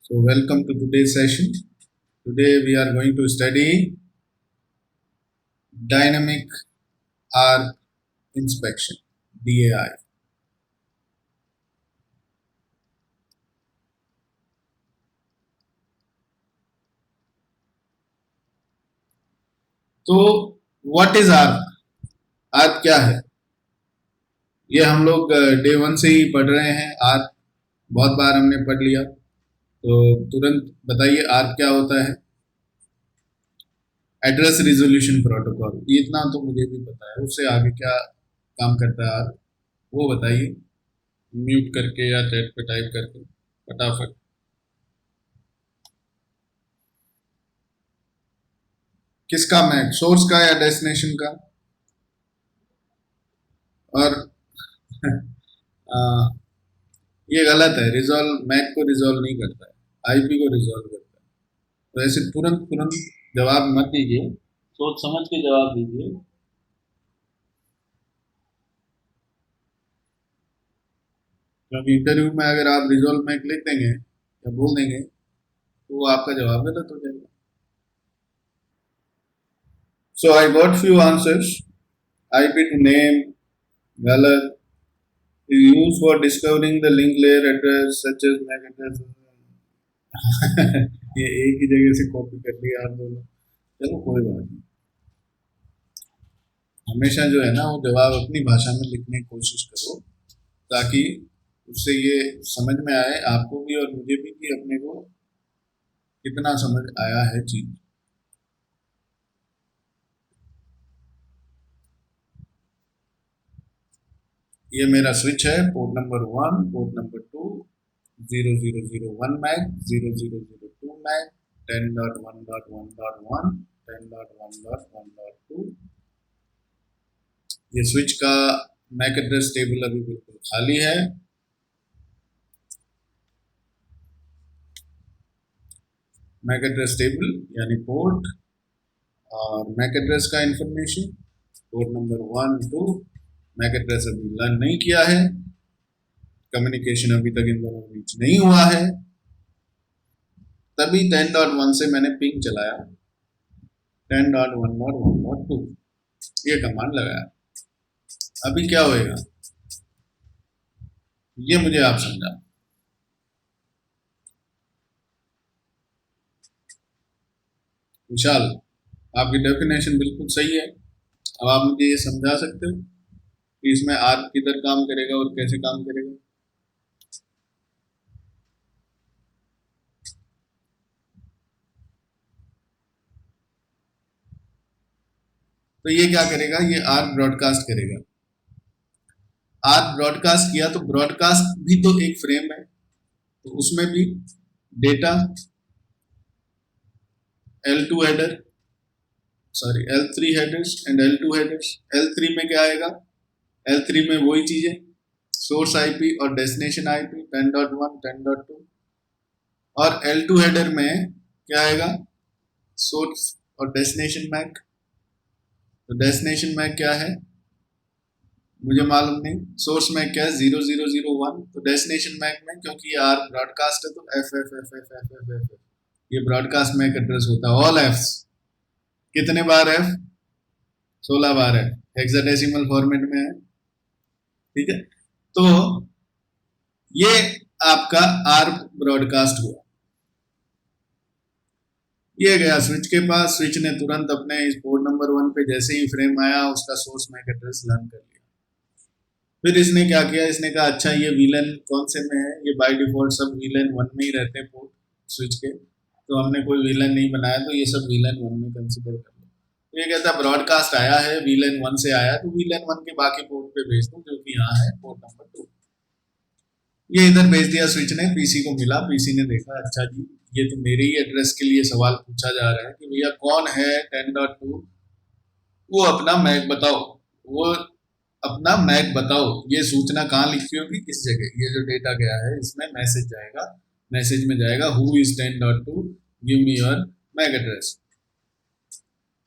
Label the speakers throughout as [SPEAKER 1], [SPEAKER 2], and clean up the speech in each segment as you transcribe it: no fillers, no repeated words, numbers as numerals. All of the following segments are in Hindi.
[SPEAKER 1] So, welcome to today's session. Today, we are going to study dynamic arc inspection DAI. तो व्हाट इज आर्क? आर्क क्या है? ये हम लोग डे 1 से ही पढ़ रहे हैं। आर्क बहुत बार हमने पढ़ लिया, तो तुरंत बताइए आर्क क्या होता है। एड्रेस रिजोल्यूशन प्रोटोकॉल, इतना तो मुझे भी पता है। उससे आगे क्या काम करता है आर्क, वो बताइए म्यूट करके या चैट पे टाइप करके फटाफट। किसका मैक, सोर्स का या डेस्टिनेशन का? और ये गलत है। रिजॉल्व मैक को रिजॉल्व नहीं करता है, आईपी को रिजॉल्व करता है। तो ऐसे तुरंत तुरंत जवाब मत दीजिए, सोच समझ के जवाब दीजिए। क्योंकि इंटरव्यू में अगर आप रिजॉल्व मैक लिख देंगे या बोल देंगे तो वो आपका जवाब गलत हो जाएगा। So I got few answers. IP to name, गलत. is used for discovering the link layer address such as MAC address. ये एक ही जगह से कॉपी कर लिया आप दोनों। चलो कोई बात नहीं। हमेशा जो है ना वो जवाब अपनी भाषा में लिखने की कोशिश करो, ताकि उससे ये समझ में आए आपको भी और मुझे भी कि अपने को कितना समझ आया है चीज। ये मेरा स्विच है, port number 1, port number 2, 0001 MAC, 0002 MAC, 10.1.1.1, 10.1.1.2। ये स्विच का मैक एड्रेस टेबल अभी बिल्कुल खाली है। मैक एड्रेस टेबल यानी पोर्ट और मैक एड्रेस का information, port number 1, 2। MAC address अभी लर्न नहीं किया है, कम्युनिकेशन अभी तक इन दोनों के बीच नहीं हुआ है। तभी 10.1 से मैंने पिंग चलाया 10.1.1.2, ये कमांड लगाया। अभी क्या होएगा ये मुझे आप समझा। विशाल, आपकी डेफिनेशन बिल्कुल सही है। अब आप मुझे ये समझा सकते हो कि इसमें आर्क किधर काम करेगा और कैसे काम करेगा? तो ये क्या करेगा, ये आर्क ब्रॉडकास्ट करेगा। आर्क ब्रॉडकास्ट किया तो ब्रॉडकास्ट भी तो एक फ्रेम है, तो उसमें भी data L2 header, sorry L3 headers and L2 headers. L3 में क्या आएगा? L3 में वही चीजें, सोर्स आईपी और डेस्टिनेशन आईपी 10.1, 10.2। और L2 हेडर में क्या आएगा? सोर्स और डेस्टिनेशन मैक। तो डेस्टिनेशन मैक क्या है मुझे मालूम नहीं। सोर्स मैक क्या है? 0001। तो डेस्टिनेशन मैक में क्योंकि ये आर ब्रॉडकास्ट है तो FFFFFFF, ये ब्रॉडकास्ट मैक एड्रेस होता है। ऑल एफ्स, कितने बार F? 16 बार है, हेक्साडेसिमल फॉर्मेट में है, ठीक है। तो ये आपका आर ब्रॉडकास्ट हुआ। ये गया स्विच के पास, स्विच ने तुरंत अपने इस पोर्ट नंबर 1 पे जैसे ही फ्रेम आया उसका सोर्स मैक एड्रेस लर्न कर लिया। फिर इसने क्या किया, इसने कहा अच्छा ये वीलन कौन से में है? ये बाय डिफॉल्ट सब वीलन 1 में ही रहते हैं पोर्ट स्विच के, तो हमने कोई वीलन नहीं बनाया, तो ये सब वीलन 1 में कंसीडर कर लो। तो ये कहता है ब्रॉडकास्ट आया है वीलन 1 से आया, तो वीलन 1 के बाकी पोर्ट पे भेज दूं जो कि यहाँ है पोर्ट नंबर 2। ये इधर भेज दिया स्विच ने, पीसी को मिला, पीसी ने देखा अच्छा जी ये तो मेरे ही एड्रेस के लिए सवाल पूछा जा रहा है कि भैया कौन है 10.2, वो अपना मैक बताओ, वो अपना मैक बताओ। ये सूचना कहाँ लिखी होगी? इस जगह, ये जो डेटा गया है इसमें मैसेज जाएगा, मैसेज में जाएगा who is 10.2, give me your MAC address.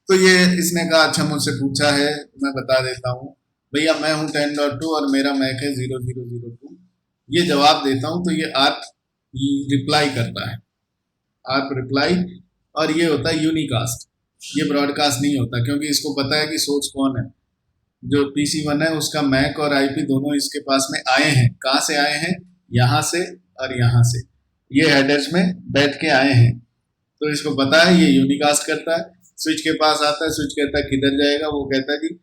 [SPEAKER 1] तो ये इसने कहा अच्छा मुझसे पूछा है मैं बता देता हूँ भैया मैं हूँ 10.2 और मेरा मैक है 0002, ये जवाब देता हूँ। तो ये आर्क रिप्लाई करता है, आर्प रिप्लाई, और ये होता है यूनिकास्ट। ये ब्रॉडकास्ट नहीं होता क्योंकि इसको पता है कि सोर्स कौन है। जो PC1 है उसका मैक और IP दोनों इसके पास में आए हैं। कहाँ से आए हैं? यहाँ से और यहाँ से, ये हेडर्स में बैठ के आए हैं। तो इसको पता है, ये यूनिकास्ट करता है। स्विच के पास आता है, स्विच कहता है किधर जाएगा, वो कहता है जी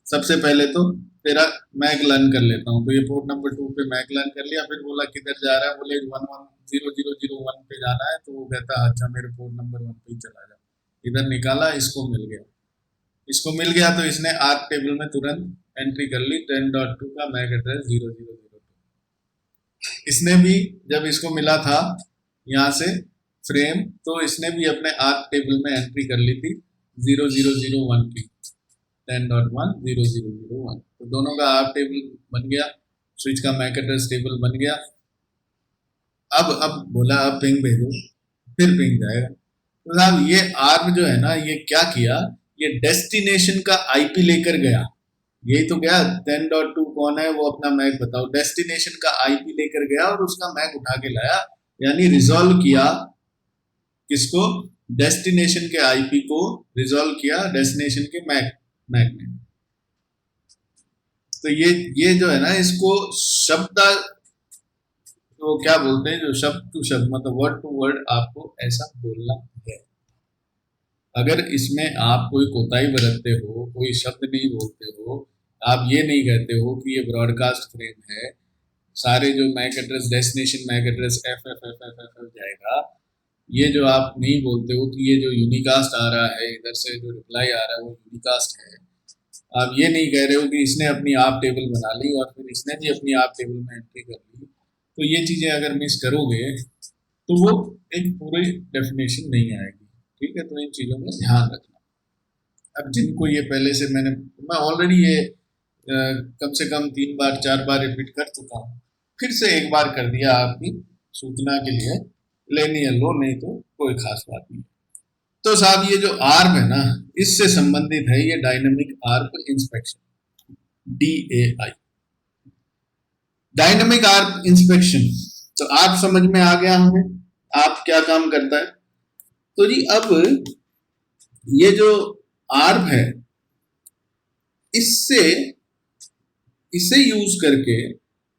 [SPEAKER 1] सबसे पहले तो तेरा मैक लर्न कर लेता हूँ। तो ये पोर्ट नंबर 2 पे मैक लर्न कर लिया, फिर बोला किधर जा रहा है, बोले 110001 पे जाना है। तो वो कहता है अच्छा मेरे पोर्ट नंबर 1 पे ही चला जा। इधर निकाला, इसको मिल गया। इसको मिल गया तो इसने आर्क टेबल में तुरंत एंट्री कर ली 10.2 का मैक एड्रेस 0002। इसने भी जब इसको मिला था यहाँ से फ्रेम, तो इसने भी अपने आर्क टेबल में एंट्री कर ली थी 0001 की, 10.1 0001। तो दोनों का आर्क टेबल बन गया, स्विच का मैक एड्रेस टेबल बन गया। अब बोला अब पिंग भेजो, फिर पिंग जाएगा। तो साहब ये आर्क जो है ना, ये क्या किया, ये डेस्टिनेशन का IP लेकर गया। यही तो गया 10.2 कौन है वो अपना मैक बताओ, डेस्टिनेशन का IP लेकर गया और उसका मैक उठा के लाया। यानी रिजॉल्व किया किसको? डेस्टिनेशन के IP को रिजॉल्व किया डेस्टिनेशन के मैक में। तो ये जो है ना, इसको शब्द, तो क्या बोलते हैं, जो शब्द टू शब्द, मतलब वर्ड टू वर्ड आपको ऐसा बोलना है। अगर इसमें आप कोई कोताही बरतते हो, कोई शब्द नहीं बोलते हो, आप ये नहीं कहते हो कि ये ब्रॉडकास्ट फ्रेम है, सारे जो MAC address destination MAC address FFFFF जाएगा, ये जो आप नहीं बोलते हो कि ये जो यूनिकास्ट आ रहा है, इधर से जो रिप्लाई आ रहा है वो यूनिकास्ट है, आप ये नहीं कह रहे हो कि इसने अपनी आप टेबल बना ली और फिर इसने भी अपनी आप टेबल में एंट्री कर ली, तो ये चीज़ें अगर मिस करोगे तो वो एक पूरी डेफिनेशन नहीं आएगी। ठीक है, तो इन चीज़ों का ध्यान रखना। अब जिनको ये पहले से मैं ऑलरेडी ये कम से कम 3 बार 4 बार रिपीट कर चुका हूँ, फिर से एक बार कर दिया आपकी सूचना के लिए, लेनी है लो, नहीं तो कोई खास बात नहीं। तो साहब ये जो आर्प है ना, इससे संबंधित है ये dynamic ARP inspection, DAI, dynamic ARP inspection. तो आप समझ में आ गया हमें आप क्या काम करता है। तो जी अब ये जो आर्प है, इसे यूज करके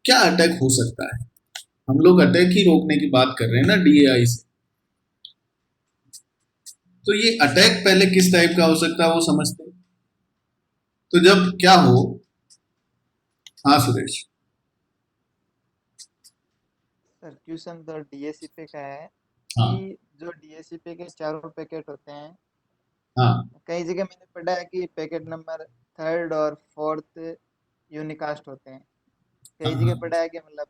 [SPEAKER 1] क्या अटैक हो सकता है। हम लोग अटैक ही रोकने की बात कर रहे हैं ना DAI से। तो ये अटैक पहले किस टाइप का हो सकता है वो समझते हैं। तो जब क्या हो, हाँ सुरेश।
[SPEAKER 2] सर क्वेश्चन तो DHCP का है
[SPEAKER 1] हाँ
[SPEAKER 2] कि जो DHCP के चारों पैकेट होते हैं,
[SPEAKER 1] हाँ
[SPEAKER 2] कई जगह मैंने पढ़ा है कि पैकेट नंबर 3rd और 4th यूनिकास्ट होते हैं। कई जगह
[SPEAKER 1] हाँ
[SPEAKER 2] पढ़ा है कि मतलब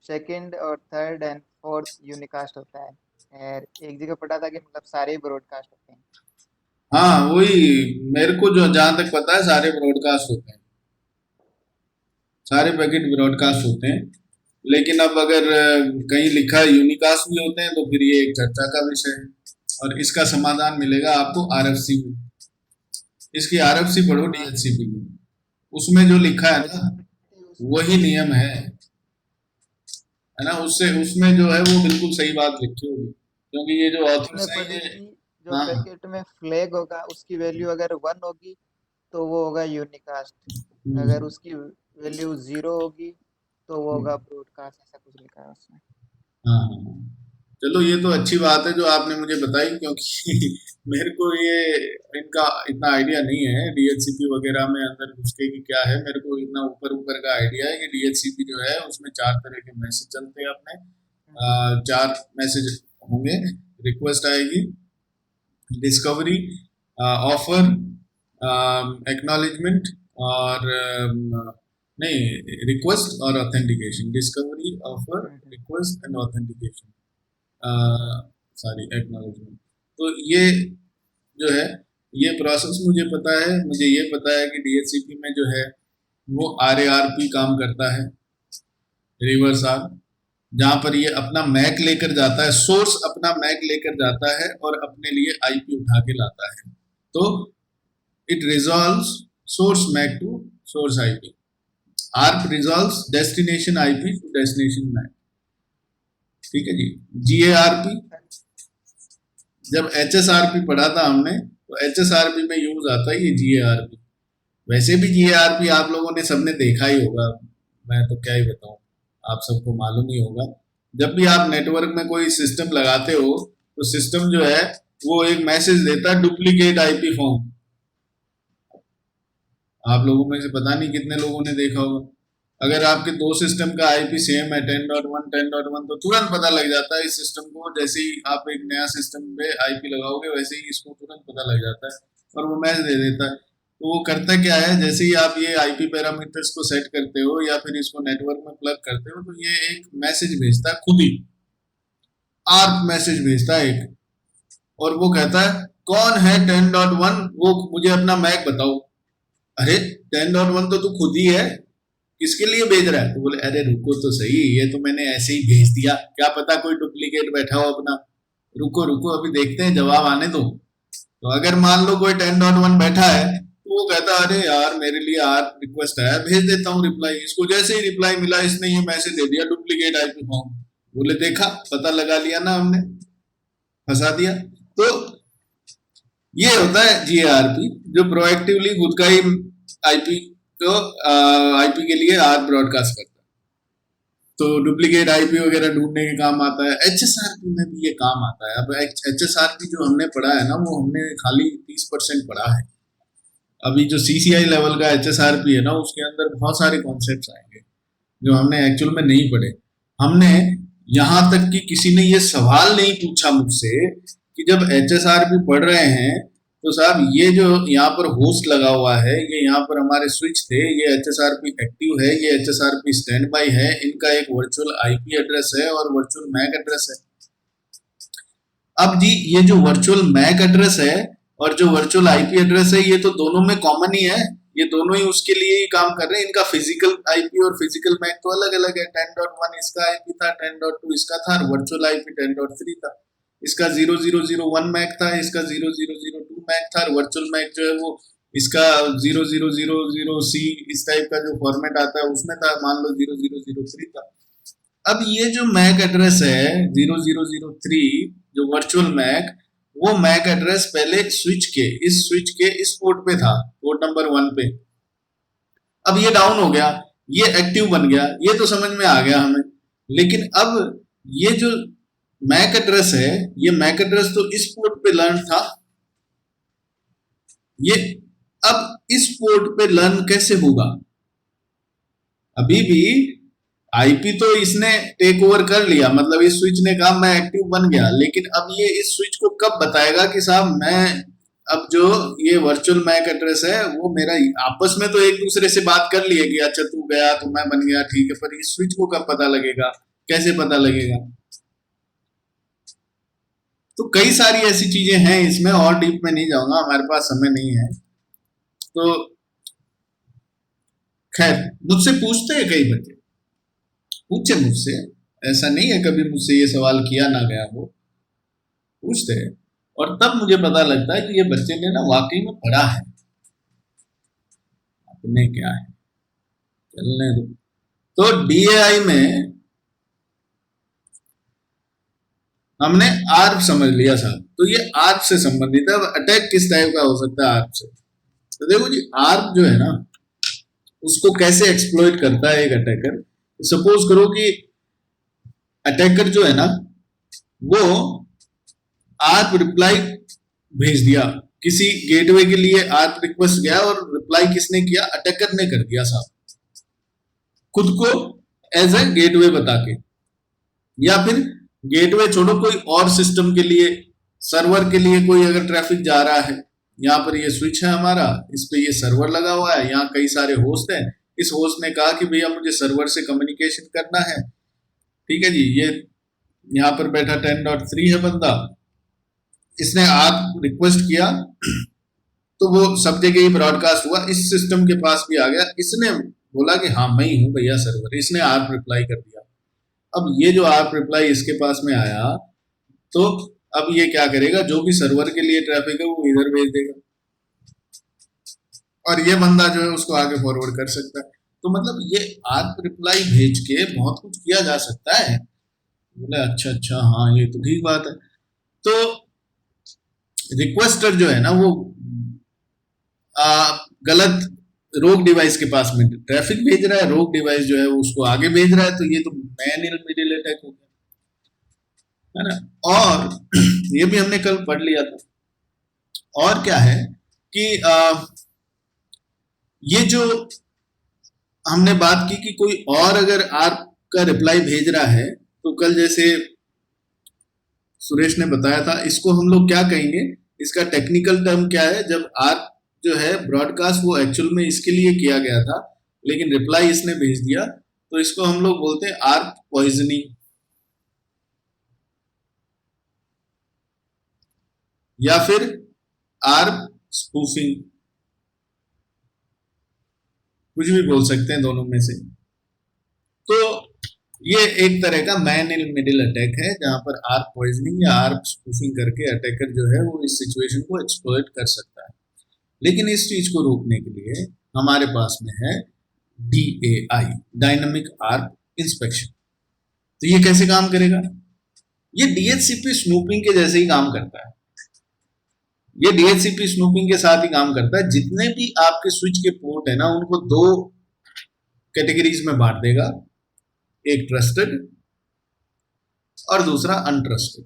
[SPEAKER 2] 2nd और 3rd एंड 4th यूनिकास्ट होता है, और एक जगह पढ़ा था कि मतलब सारे ब्रॉडकास्ट होते हैं।
[SPEAKER 1] हाँ, वही मेरे को जो जहां तक पता है सारे ब्रॉडकास्ट होते हैं, सारे पैकेट ब्रॉडकास्ट होते हैं। लेकिन अब अगर कहीं लिखा है यूनिकास्ट भी होते हैं तो फिर ये एक चर्चा का विषय है, और इसका समाधान मिलेगा आपको RFC में। इसकी RFC पढ़ो
[SPEAKER 2] हाँ
[SPEAKER 1] DHCP में, उसमें जो लिखा है ना वही नियम है ना। उससे उसमें जो है वो बिल्कुल सही बात लिखी होगी, क्योंकि ये जो
[SPEAKER 2] उसमें
[SPEAKER 1] ऑथर्स हैं
[SPEAKER 2] पढ़ी
[SPEAKER 1] ये,
[SPEAKER 2] थी जो
[SPEAKER 1] हाँ
[SPEAKER 2] पैकेट में फ्लैग होगा उसकी वैल्यू अगर 1 होगी तो वो होगा यूनिकास्ट, अगर उसकी वैल्यू 0 होगी तो वो होगा ब्रॉडकास्ट, ऐसा कुछ लिखा है उसमें।
[SPEAKER 1] हाँ हाँ। चलो ये तो अच्छी बात है जो आपने मुझे बताई, क्योंकि मेरे को ये इनका इतना आइडिया नहीं है DHCP वगैरह में अंदर घुसके की क्या है। मेरे को इतना ऊपर ऊपर का आइडिया है कि DHCP जो है उसमें 4 तरह के मैसेज चलते हैं अपने, 4 मैसेज होंगे। रिक्वेस्ट आएगी, डिस्कवरी, ऑफर, एक्नॉलेजमेंट, और नहीं, रिक्वेस्ट और authentication. Discovery, offer, request and authentication, sorry acknowledgement. तो ये जो है ये प्रोसेस मुझे पता है। मुझे ये पता है कि DHCP में जो है वो RARP काम करता है, रिवर्स आर्क, जहां पर ये अपना मैक लेकर जाता है, सोर्स अपना मैक लेकर जाता है और अपने लिए IP उठा के लाता है। तो it resolves source MAC to source IP, ARP resolves destination IP to destination MAC। ठीक है जी। GARP, जब HSRP पढ़ा था हमने तो HSRP में यूज आता है ये GARP। वैसे भी GARP आप लोगों ने सबने देखा ही होगा, मैं तो क्या ही बताऊं, आप सबको मालूम ही होगा। जब भी आप नेटवर्क में कोई सिस्टम लगाते हो तो सिस्टम जो है वो एक मैसेज देता है, डुप्लीकेट IP फॉर्म। आप लोगों में से पता नहीं कितने लोगों ने देखा होगा। अगर आपके दो सिस्टम का IP सेम है 10.1 10.1 तो तुरंत पता लग जाता है इस सिस्टम को। जैसे ही आप एक नया सिस्टम पे IP लगाओगे वैसे ही इसको तुरंत पता लग जाता है और वो मैसेज दे देता है। तो वो करता क्या है, जैसे ही आप ये IP पैरामीटर्स को सेट करते हो या फिर इसको नेटवर्क में प्लग करते हो तो ये एक मैसेज भेजता है, खुद ही आर्प मैसेज भेजता है एक, और वो कहता है कौन है 10.1, वो मुझे अपना मैक बताओ। अरे 10.1 तो तू खुद ही है, किसके लिए भेज रहा है? तो बोले अरे रुको तो सही, ये तो मैंने ऐसे ही भेज दिया, क्या पता कोई डुप्लीकेट बैठा हो अपना, रुको रुको अभी देखते हैं, जवाब आने दो। तो अगर मान लो कोई 10.1 बैठा है तो वो कहता है अरे यार मेरे लिए आर रिक्वेस्ट है, भेज देता हूँ रिप्लाई। इसको जैसे ही रिप्लाई मिला इसने ये मैसेज दे दिया, डुप्लीकेट IP फॉर्म। बोले देखा, पता लगा लिया ना हमने, फंसा दिया। तो ये होता है GARP, जो प्रोएक्टिवली खुद का ही IP को IP के लिए आर ब्रॉडकास्ट करता है। तो डुप्लीकेट IP वगैरह ढूंढने के काम आता है। HSRP में भी ये काम आता है। अब HSRP जो हमने पढ़ा है ना वो हमने खाली 30% पढ़ा है। अभी जो CCI लेवल का HSRP है ना उसके अंदर बहुत सारे कॉन्सेप्ट्स आएंगे जो हमने एक्चुअल में नहीं पढ़े। हमने यहाँ तक कि किसी ने ये सवाल नहीं पूछा मुझसे कि जब HSRP पढ़ रहे हैं तो साहब ये जो यहाँ पर होस्ट लगा हुआ है, ये यहाँ पर हमारे स्विच थे, ये HSRP एक्टिव है, ये HSRP स्टैंड बाई है, इनका एक वर्चुअल IP एड्रेस है और वर्चुअल मैक एड्रेस है। अब जी ये जो वर्चुअल मैक एड्रेस है और जो वर्चुअल IP एड्रेस है ये तो दोनों में कॉमन ही है, ये दोनों ही उसके लिए ही काम कर रहे हैं। इनका फिजिकल IP और फिजिकल मैक तो अलग अलग है। 10.1 इसका IP था, 10.2 इसका था, वर्चुअल IP 10.3 था। इसका 0001 मैक था, इसका 0002 मैक था, वर्चुअल मैक जो है वो इसका 0000C इस टाइप का जो फॉर्मेट आता है उसमें था, मान लो 0003 था। अब ये जो मैक एड्रेस है 0003 जो वर्चुअल मैक, वो मैक एड्रेस पहले स्विच के इस पोर्ट पे था, पोर्ट नंबर 1 पे। अब ये डाउन हो गया, ये एक्टिव बन गया, ये तो समझ में आ गया हमें। लेकिन अब ये जो मैक एड्रेस है, ये मैक एड्रेस तो इस पोर्ट पे लर्न था, ये अब इस पोर्ट पे लर्न कैसे होगा? अभी भी IP तो इसने टेक ओवर कर लिया, मतलब इस स्विच ने कहा मैं एक्टिव बन गया, लेकिन अब ये इस स्विच को कब बताएगा कि साहब मैं अब जो ये वर्चुअल मैक एड्रेस है वो मेरा, आपस में तो एक दूसरे से बात कर लिए कि अच्छा तू गया तो मैं बन गया, ठीक है, पर इस स्विच को कब पता लगेगा, कैसे पता लगेगा? तो कई सारी ऐसी चीजें हैं इसमें, और डीप में नहीं जाऊंगा, हमारे पास समय नहीं है। तो खैर मुझसे पूछते हैं कई बच्चे, पूछे मुझसे, ऐसा नहीं है कभी मुझसे ये सवाल किया ना गया हो, पूछते हैं और तब मुझे पता लगता है कि ये बच्चे ने ना वाकई में पढ़ा है, अपने क्या है चलने दो। तो DAI में हमने आर्प समझ लिया साहब, तो ये आर्प से संबंधित है। अब अटैक किस टाइप का हो सकता है आर्प से? तो देखो जी, आर्प जो है ना उसको कैसे एक्सप्लॉइट करता है एक अटैकर। सपोज करो कि अटैकर जो है ना वो आर्प रिप्लाई भेज दिया, किसी गेटवे के लिए आर्प रिक्वेस्ट गया और रिप्लाई किसने किया? अटैकर ने कर दिया साहब, खुद को एज ए गेटवे बता के। या फिर गेटवे छोड़ो, कोई और सिस्टम के लिए, सर्वर के लिए कोई अगर ट्रैफिक जा रहा है, यहाँ पर ये स्विच है हमारा, इस पे ये सर्वर लगा हुआ है, यहाँ कई सारे होस्ट हैं, इस होस्ट ने कहा कि भैया मुझे सर्वर से कम्युनिकेशन करना है, ठीक है जी, ये यहाँ पर बैठा 10.3 है बंदा, इसने आप रिक्वेस्ट किया तो वो सब जगह ही ब्रॉडकास्ट हुआ, इस सिस्टम के पास भी आ गया, इसने बोला कि हाँ मैं ही हूँ भैया सर्वर, इसने आप रिप्लाई कर दिया। अब ये जो आप रिप्लाई इसके पास में आया तो अब ये क्या करेगा, जो भी सर्वर के लिए ट्रैफिक है वो इधर भेज देगा और ये बंदा जो है उसको आगे फॉरवर्ड कर सकता है। तो मतलब ये आप रिप्लाई भेज के बहुत कुछ किया जा सकता है। बोले अच्छा अच्छा, हाँ ये तो ठीक बात है। तो रिक्वेस्टर जो है ना वो गलत रोग डिवाइस के पास में ट्रैफिक भेज रहा है, रोग डिवाइस जो है वो उसको आगे भेज रहा है, तो ये तो मैन इन मिडिल अटैक हो गया, है ना। और ये भी हमने कल पढ़ लिया था। और क्या है कि ये जो हमने बात की कि कोई और अगर आर्क का रिप्लाई भेज रहा है, तो कल जैसे सुरेश ने बताया था, इसको हम लोग क्या कहेंगे, इसका टेक्निकल टर्म क्या है, जब आर्क जो है ब्रॉडकास्ट वो एक्चुअल में इसके लिए किया गया था लेकिन रिप्लाई इसने भेज दिया, तो इसको हम लोग बोलते हैं आर्क पॉइजनिंग या फिर आर्क स्पूफिंग, कुछ भी बोल सकते हैं दोनों में से। तो ये एक तरह का मैन इन मिडिल अटैक है जहां पर आर्क पॉइजनिंग या आर्क स्पूफिंग करके अटैकर जो है वो इस सिचुएशन को एक्सप्लॉइट कर सकता है। लेकिन इस चीज को रोकने के लिए हमारे पास में है DAI, डायनामिक आर्क इंस्पेक्शन। तो ये कैसे काम करेगा? ये DHCP स्नूपिंग के जैसे ही काम करता है। ये DHCP स्नूपिंग के साथ ही काम करता है। जितने भी आपके स्विच के पोर्ट है ना उनको दो कैटेगरीज में बांट देगा, एक ट्रस्टेड और दूसरा अनट्रस्टेड।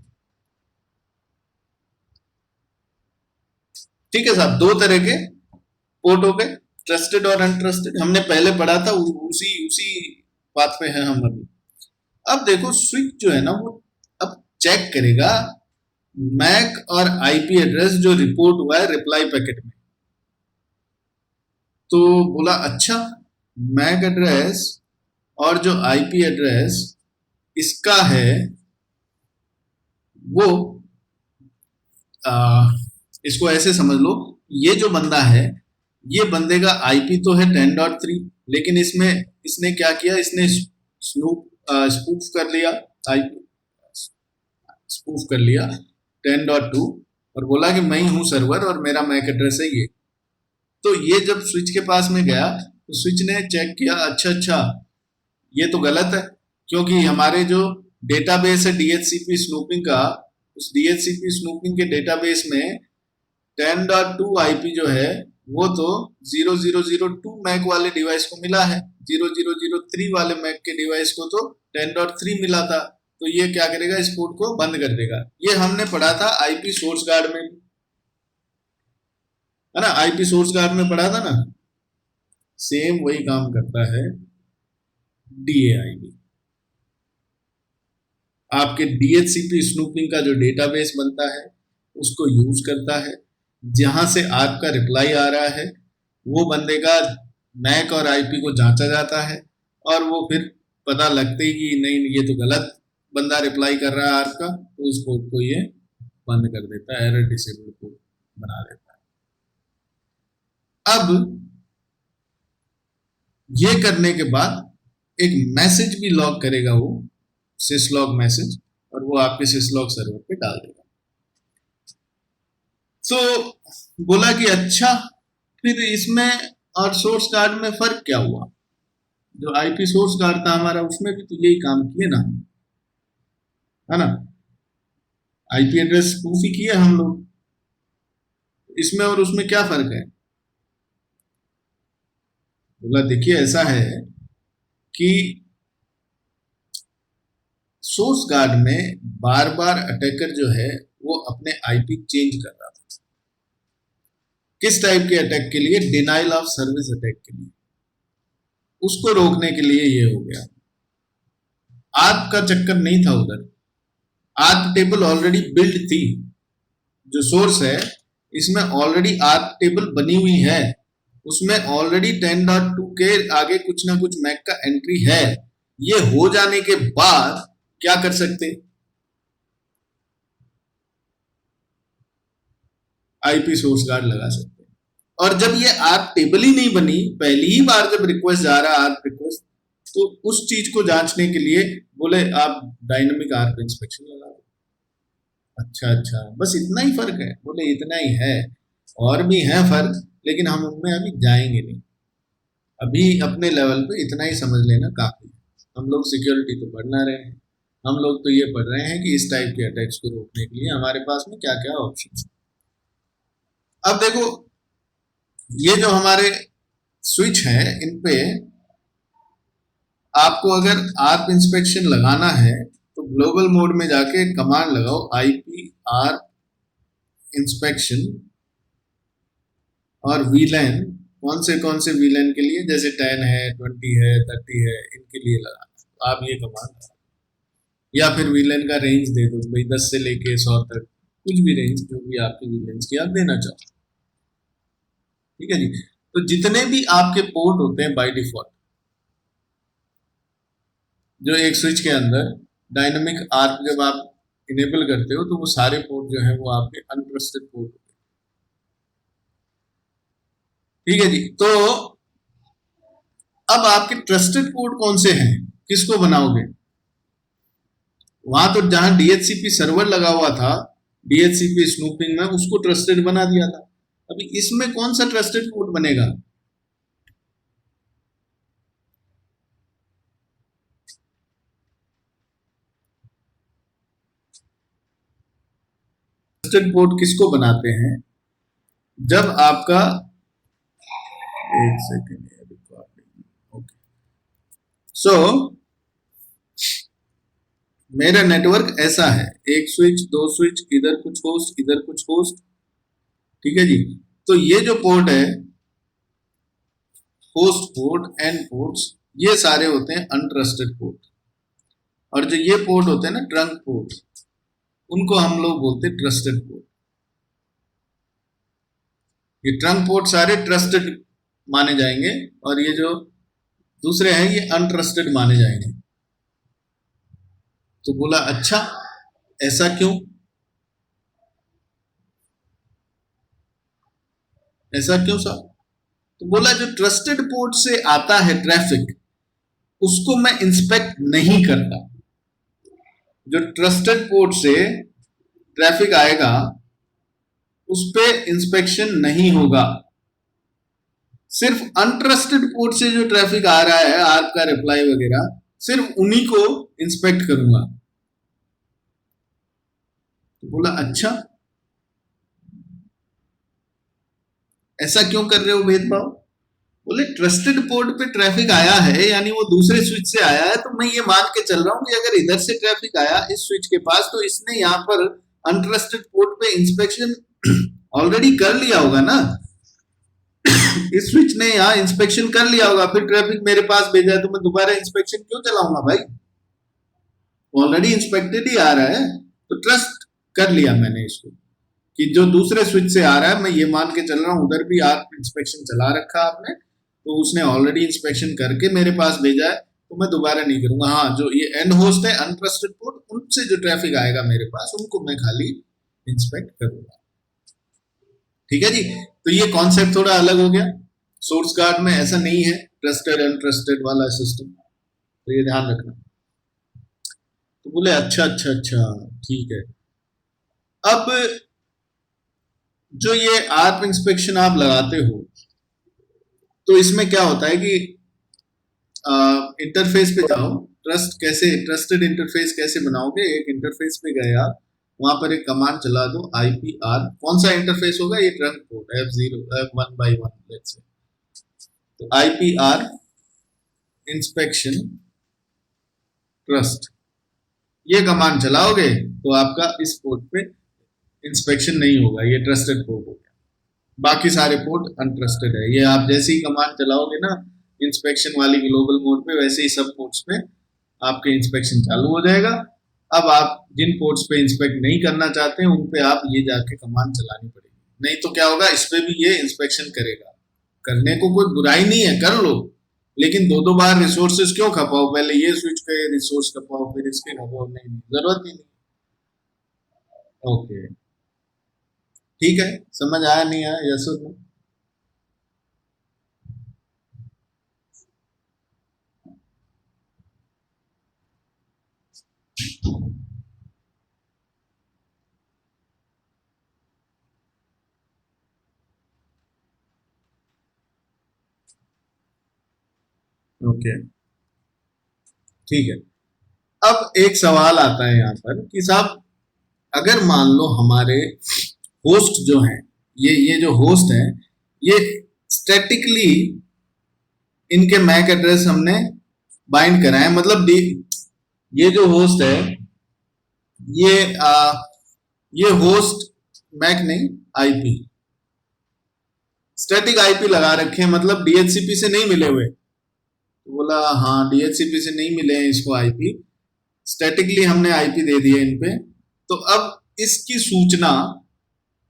[SPEAKER 1] ठीक है साहब, दो तरह के पोर्ट हो गए, ट्रस्टेड और अनट्रस्टेड। हमने पहले पढ़ा था, उसी उसी बात पे है हम अभी। अब देखो स्विच जो है ना वो अब चेक करेगा मैक और आईपी एड्रेस जो रिपोर्ट हुआ है रिप्लाई पैकेट में। तो बोला अच्छा, मैक एड्रेस और जो आईपी एड्रेस इसका है वो इसको ऐसे समझ लो, ये जो बंदा है ये बंदे का आईपी तो है 10.3, लेकिन इसमें इसने क्या किया, इसने स्पूफ कर लिया, आईपी स्पूफ कर लिया 10.2 और बोला कि मैं ही हूं सर्वर और मेरा मैक एड्रेस है ये। तो ये जब स्विच के पास में गया तो स्विच ने चेक किया, अच्छा अच्छा ये तो गलत है, क्योंकि हमारे जो डेटाबेस है DHCP स्नूपिंग का, उस DHCP स्नूपिंग के डेटाबेस में 10.2 आईपी जो है वो तो 0002 मैक वाले डिवाइस को मिला है, 0003 वाले मैक के डिवाइस को तो 10.3 मिला था। तो ये क्या करेगा, इस पोर्ट को बंद कर देगा। ये हमने पढ़ा था आईपी सोर्स गार्ड में, है ना, आईपी सोर्स गार्ड में पढ़ा था ना, सेम वही काम करता है DAI भी। आपके DHCP स्नूपिंग का जो डेटाबेस बनता है उसको यूज करता है, जहां से आपका रिप्लाई आ रहा है वो बंदे का मैक और आईपी को जांचा जाता है और वो फिर पता लगते ही कि नहीं ये तो गलत बंदा रिप्लाई कर रहा है आर्क का, तो उस पोर्ट को ये बंद कर देता है, एरर डिसेबल पोर्ट बना देता है। अब ये करने के बाद एक मैसेज भी लॉग करेगा वो, सिसलॉग मैसेज, और वो आपके सिसलॉग सर्वर पे डाल देगा। तो बोला कि अच्छा फिर इसमें और सोर्स कार्ड में फर्क क्या हुआ? जो आईपी सोर्स कार्ड था हमारा उसमें भी तो यही काम किए ना, है ना, आईपी एड्रेस स्पूफ ही किया हम लोग, इसमें और उसमें क्या फर्क है? बोला देखिए ऐसा है कि सोर्स गार्ड में बार बार अटैकर जो है वो अपने आईपी चेंज कर रहा था। किस टाइप के अटैक के लिए? डिनाइल ऑफ सर्विस अटैक के लिए। उसको रोकने के लिए ये हो गया। आर्क का चक्कर नहीं था उधर, आर्क टेबल ऑलरेडी बिल्ड थी, जो सोर्स है इसमें ऑलरेडी आर्क टेबल बनी हुई है, उसमें ऑलरेडी 10.2 के आगे कुछ ना कुछ मैक का एंट्री है। ये हो जाने के बाद क्या कर सकते? आईपी सोर्स गार्ड लगा सकते। और जब ये आर्क टेबल ही नहीं बनी, पहली ही बार जब रिक्वेस्ट जा रहा है आर्क रिक्वेस्ट, तो उस चीज को जांचने के लिए बोले आप डायनामिक आर्क इंस्पेक्शन लगा दो। अच्छा अच्छा, बस इतना ही फर्क है? बोले इतना ही है, और भी है फर्क लेकिन हम उनमें अभी जाएंगे नहीं, अभी अपने लेवल पे इतना ही समझ लेना काफी। हम लोग सिक्योरिटी तो बढ़ना रहे हैं, हम लोग तो ये पढ़ रहे हैं कि इस टाइप के अटैक्स को रोकने के लिए हमारे पास में क्या क्या ऑप्शन है। अब देखो, ये जो हमारे स्विच है, इन पे आपको अगर आर्प इंस्पेक्शन लगाना है तो ग्लोबल मोड में जाके कमांड लगाओ IP आर्प इंस्पेक्शन और VLAN, कौन से VLAN के लिए, जैसे 10 है, 20 है, 30 है, इनके लिए लगाना। तो आप ये कमांड, या फिर VLAN का रेंज दे दो भाई, 10 से लेके 100 तक, कुछ भी रेंज जो भी आपकी VLAN की आप देना चाहो। ठीक है जी। तो जितने भी आपके पोर्ट होते हैं बाय डिफॉल्ट, जो एक स्विच के अंदर डायनामिक आर्प जब आप इनेबल करते हो तो वो सारे पोर्ट जो है वो आपके अनट्रस्टेड पोर्ट होते हैं। ठीक है जी। तो अब आपके ट्रस्टेड पोर्ट कौन से हैं, किसको बनाओगे? वहां तो जहां DHCP सर्वर लगा हुआ था, DHCP स्नूपिंग में, उसको ट्रस्टेड बना दिया था। अभी इसमें कौन सा ट्रस्टेड पोर्ट बनेगा? ट्रस्टेड पोर्ट किसको बनाते हैं? जब आपका, एक सेकेंड, ओके, सो मेरा नेटवर्क ऐसा है, एक स्विच, दो स्विच, इधर कुछ होस्ट, इधर कुछ होस्ट। ठीक है जी। तो ये जो पोर्ट है, होस्ट पोर्ट, एंड पोर्ट्स, ये सारे होते हैं अनट्रस्टेड पोर्ट। और जो ये पोर्ट होते हैं ना, ट्रंक पोर्ट, उनको हम लोग बोलते हैं ट्रस्टेड पोर्ट। ये ट्रंक पोर्ट सारे ट्रस्टेड माने जाएंगे और ये जो दूसरे हैं ये अनट्रस्टेड माने जाएंगे। तो बोला अच्छा, ऐसा क्यों? ऐसा क्यों साहब? तो बोला जो ट्रस्टेड पोर्ट से आता है ट्रैफिक, उसको मैं इंस्पेक्ट नहीं करता। जो ट्रस्टेड पोर्ट से ट्रैफिक आएगा उस पे इंस्पेक्शन नहीं होगा। सिर्फ अनट्रस्टेड पोर्ट से जो ट्रैफिक आ रहा है, आर्प का रिप्लाई वगैरह, सिर्फ उन्हीं को इंस्पेक्ट करूंगा। तो बोला अच्छा, ऐसा क्यों कर रहे हो भेदभाव? बोले ट्रस्टेड पोर्ट पे ट्रैफिक आया है, यानी वो दूसरे स्विच से आया है, तो मैं ये मान के चल रहा हूं कि अगर इधर से ट्रैफिक आया इस स्विच के पास, तो इसने यहाँ पर अनट्रस्टेड पोर्ट पे इंस्पेक्शन ऑलरेडी कर लिया होगा ना। इस स्विच ने यहाँ इंस्पेक्शन कर लिया होगा, फिर ट्रैफिक मेरे पास भेजा है, तो मैं दोबारा इंस्पेक्शन क्यों चलाऊंगा भाई? ऑलरेडी इंस्पेक्टेड ही आ रहा है। तो ट्रस्ट कर लिया मैंने इसको कि जो दूसरे स्विच से आ रहा है, मैं ये मान के चल रहा हूं उधर भी आप इंस्पेक्शन चला रखा आपने, तो उसने ऑलरेडी इंस्पेक्शन करके मेरे पास भेजा है, तो मैं दोबारा नहीं करूंगा। हाँ, जो ये एंड होस्ट है अनट्रस्टेड पोर्ट, उनसे जो ट्रैफिक आएगा मेरे पास, उनको मैं खाली इंस्पेक्ट करूंगा। ठीक है जी। तो ये कॉन्सेप्ट थोड़ा अलग हो गया। सोर्स गार्ड में ऐसा नहीं है ट्रस्टेड अनट्रस्टेड वाला सिस्टम, तो ये ध्यान रखना। तो बोले अच्छा अच्छा अच्छा, ठीक है। अब जो ये आर्प इंस्पेक्शन आप लगाते हो, तो इसमें क्या होता है कि इंटरफेस पे जाओ। ट्रस्टेड इंटरफेस कैसे बनाओगे? एक इंटरफेस पे गए आप, वहां पर एक कमांड चला दो IPR। कौन सा इंटरफेस होगा? ये trunk port F0 F1/1 let's say. तो IPR इंस्पेक्शन ट्रस्ट, ये कमांड चलाओगे तो आपका इस पोर्ट पे इंस्पेक्शन नहीं होगा, ये ट्रस्टेड पोर्ट हो गया। बाकी सारे पोर्ट अनट्रस्टेड है। ये आप जैसे ही कमांड चलाओगे ना इंस्पेक्शन वाली ग्लोबल मोड पे, वैसे ही सब पोर्ट्स पे आपके इंस्पेक्शन चालू हो जाएगा। अब आप जिन पोर्ट्स पे इंस्पेक्ट नहीं करना चाहते हैं उन पे आप ये जाके कमांड चलानी पड़ेगी, नहीं तो क्या होगा, इस पे भी ये इंस्पेक्शन करेगा। करने को कोई बुराई नहीं है, कर लो, लेकिन दो दो बार रिसोर्सेज क्यों खपाओ? पहले ये स्विच पे रिसोर्स खपाओ, फिर इसके खपाओ, नहीं, जरूरत ही नहीं। ओके, ठीक है, समझ आया नहीं आया, यस और नो? ओके, ठीक है। अब एक सवाल आता है यहाँ पर कि साहब अगर मान लो हमारे होस्ट जो हैं, ये जो होस्ट हैं, ये स्टैटिकली इनके मैक एड्रेस हमने बाइंड करा है, मतलब ये जो होस्ट है ये ये होस्ट मैक नहीं आईपी, स्टैटिक आईपी लगा रखे हैं, मतलब डीएचसीपी से नहीं मिले हुए। तो बोला हाँ डीएचसीपी से नहीं मिले हैं इसको आईपी, स्टैटिकली हमने आईपी दे दिए इन पे। तो अब इसकी सूचना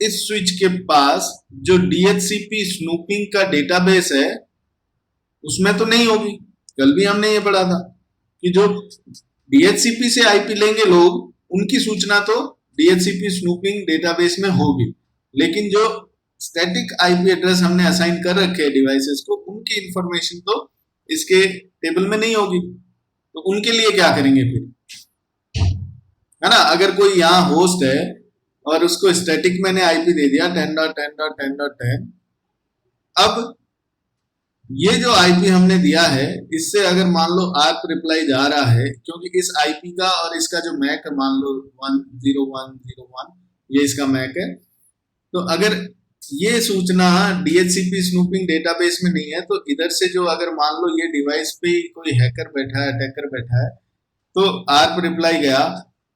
[SPEAKER 1] इस स्विच के पास जो डीएचसीपी स्नूपिंग का डेटाबेस है उसमें तो नहीं होगी। कल भी हमने ये पढ़ा था कि जो डीएचसीपी से आईपी लेंगे लोग, उनकी सूचना तो डीएचसीपी स्नूपिंग डेटाबेस में होगी, लेकिन जो स्टैटिक आईपी एड्रेस हमने असाइन कर रखे हैं डिवाइसेस को, उनकी इंफॉर्मेशन तो इसके टेबल में नहीं होगी। तो उनके लिए क्या करेंगे फिर, है ना। अगर कोई यहाँ होस्ट है और उसको स्टैटिक मैंने आईपी दे दिया 10.10.10.10, अब ये जो आईपी हमने दिया है इससे अगर मान लो आर्क रिप्लाई जा रहा है, क्योंकि इस आईपी का और इसका जो मैक मान लो 10101 ये इसका मैक है, तो अगर ये सूचना डीएचसीपी स्नूपिंग डेटाबेस में नहीं है, तो इधर से जो अगर मान लो ये डिवाइस पे कोई हैकर बैठा है, अटैकर बैठा है, तो आर्क रिप्लाई गया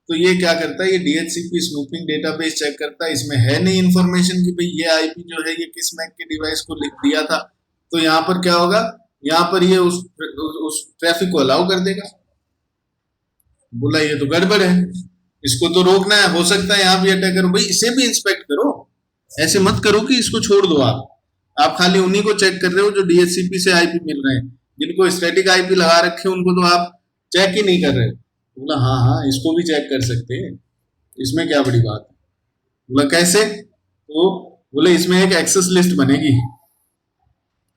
[SPEAKER 1] तो ये क्या करता है, ये डीएचसीपी स्नूपिंग डेटाबेस चेक करता है, इसमें है नहीं इंफॉर्मेशन कि भाई ये आईपी जो है ये किस मैक के डिवाइस को लिख दिया था। तो यहाँ पर क्या होगा, यहाँ पर ये उस ट्रैफिक को अलाउ कर देगा। बोला ये तो गड़बड़ है, इसको तो रोकना है। हो सकता है यहाँ भी अटैकर, भाई इसे भी इंस्पेक्ट करो, ऐसे मत करो कि इसको छोड़ दो। आप खाली उन्हीं को चेक कर रहे हो जो डीएचसीपी से आईपी मिल रहे हैं, जिनको स्टैटिक आईपी लगा रखे हैं उनको तो आप चेक ही नहीं कर रहे। बोला हाँ हाँ इसको भी चेक कर सकते हैं, इसमें क्या बड़ी बात है। बोला कैसे, तो बोले इसमें एक एक्सेस लिस्ट बनेगी,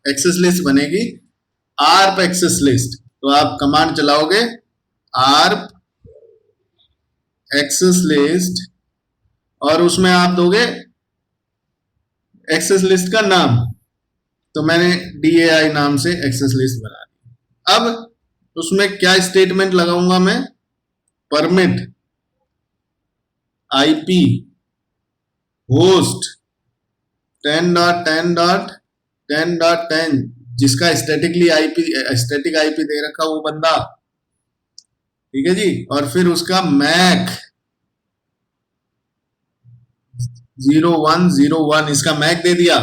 [SPEAKER 1] एक्सेस लिस्ट बनेगी, आर्प एक्सेस लिस्ट। तो आप कमांड चलाओगे आर्प एक्सेस लिस्ट और उसमें आप दोगे एक्सेस लिस्ट का नाम। तो मैंने DAI नाम से एक्सेस लिस्ट बना दी। अब उसमें क्या स्टेटमेंट लगाऊंगा मैं, परमिट आईपी होस्ट 10.10.10.10 जिसका स्टैटिक आईपी दे रखा वो बंदा, ठीक है जी। और फिर उसका मैक 0101 इसका मैक दे दिया,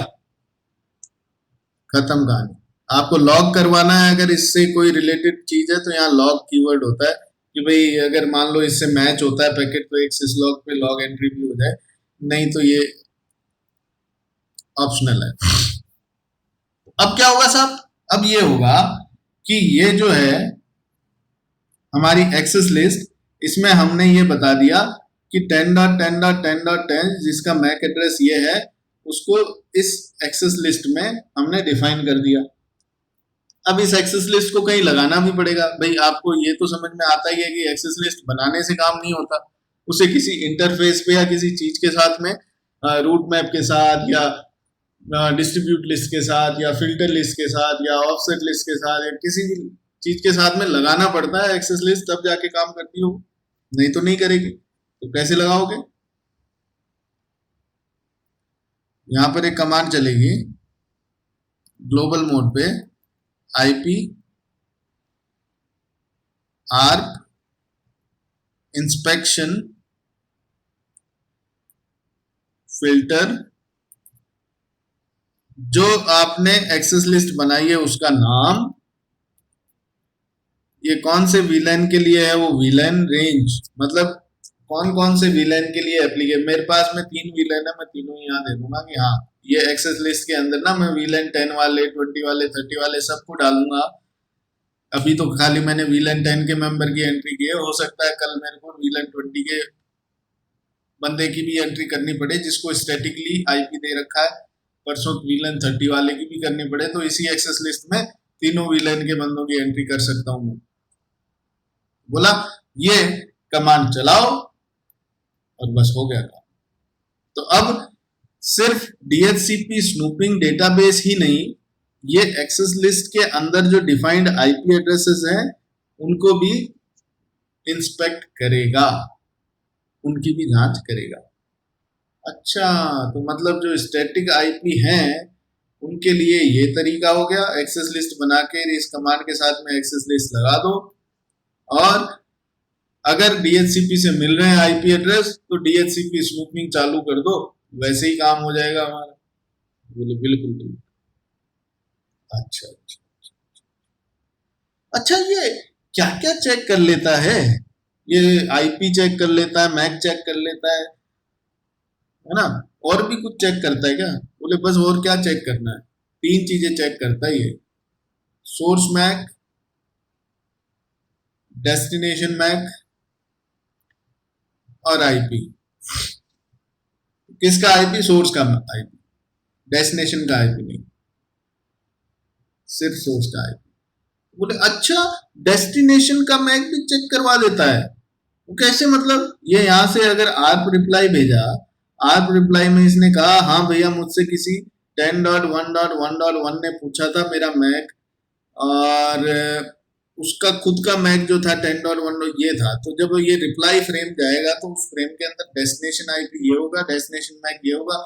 [SPEAKER 1] खत्म कहानी। आपको लॉग करवाना है, अगर इससे कोई रिलेटेड चीज है तो यहाँ लॉग कीवर्ड होता है कि भाई अगर मान लो इससे मैच होता है पैकेट तो एक सिसलॉग पे लॉग एंट्री भी हो जाए, नहीं तो ये ऑप्शनल है। अब क्या होगा साहब, अब ये होगा कि ये जो है हमारी एक्सेस लिस्ट, इसमें हमने ये बता दिया कि 10.10.10.10 जिसका मैक एड्रेस ये है उसको इस एक्सेस लिस्ट में हमने डिफाइन कर दिया। अब इस एक्सेस लिस्ट को कहीं लगाना भी पड़ेगा। भाई आपको ये तो समझ में आता ही है कि एक्सेस लिस्ट बनाने से काम नहीं होता, उसे किसी इंटरफेस पे या किसी चीज के साथ में, रूट मैप के साथ या डिस्ट्रीब्यूट लिस्ट के साथ या फिल्टर लिस्ट के साथ या ऑफसेट लिस्ट के साथ या किसी भी चीज के साथ में लगाना पड़ता है एक्सेस लिस्ट, तब जाके काम करती हो, नहीं तो नहीं करेगी। तो कैसे लगाओगे, यहां पर एक कमांड चलेगी ग्लोबल मोड पे, आईपी आर्प इंस्पेक्शन फिल्टर, जो आपने एक्सेस लिस्ट बनाई है उसका नाम, ये कौन से वीलैन के लिए है वो वीलैन रेंज, मतलब कौन कौन से वीलैन के लिए एप्लीकेशन। मेरे पास में 3 वीलैन है, मैं तीनों यहाँ दे दूंगा कि हाँ ये एक्सेस लिस्ट के अंदर ना मैं वीलैन 10 वाले 20 वाले 30 वाले सबको डालूंगा। अभी तो खाली मैंने वीलैन 10 के मेंबर की एंट्री की है, हो सकता है कल मेरे को वीलैन 20 के बंदे की भी एंट्री करनी पड़े जिसको स्टैटिकली आईपी दे रखा है, परसों वीलैन 30 वाले की भी करनी पड़े, तो इसी एक्सेस लिस्ट में तीनों वीलैन के बंदों की एंट्री कर सकता हूं मैं। बोला ये कमांड चलाओ और बस हो गया काम। तो अब सिर्फ DHCP स्नूपिंग डेटाबेस ही नहीं, ये एक्सेस लिस्ट के अंदर जो डिफाइंड आईपी एड्रेसेस हैं उनको भी इंस्पेक्ट करेगा, उनकी भी जांच करेगा। अच्छा, तो मतलब जो स्टैटिक आईपी हैं उनके लिए ये तरीका हो गया, एक्सेस लिस्ट बना के इस कमांड के साथ में एक्सेस लिस्ट लगा दो, और अगर डीएचसीपी से मिल रहे हैं आईपी एड्रेस तो डीएचसीपी स्नूपिंग चालू कर दो, वैसे ही काम हो जाएगा हमारा। बोले बिल्कुल बिल्कुल। अच्छा अच्छा अच्छा, ये क्या क्या चेक कर लेता है? ये आईपी चेक कर लेता है, मैक चेक कर लेता है ना? और भी कुछ चेक करता है क्या? बोले बस और क्या चेक करना है, तीन चीजें चेक करता है ये, सोर्स मैक, डेस्टिनेशन मैक और आईपी। किसका आईपी? सोर्स का आईपी, डेस्टिनेशन का आईपी नहीं, सिर्फ सोर्स का आईपी। बोले अच्छा, डेस्टिनेशन का मैक भी चेक करवा लेता है? वो कैसे? मतलब ये यहाँ से अगर आर्प रिप्लाई भेजा, आर्प रिप्लाई में इसने कहा हाँ भैया मुझसे किसी 10.1.1.1 ने पूछा था मेरा मैक, और उसका खुद का मैक जो था 10.1 ये था, तो जब ये रिप्लाई फ्रेम जाएगा तो उस फ्रेम के अंदर डेस्टिनेशन आईपी ये होगा, डेस्टिनेशन मैक ये होगा।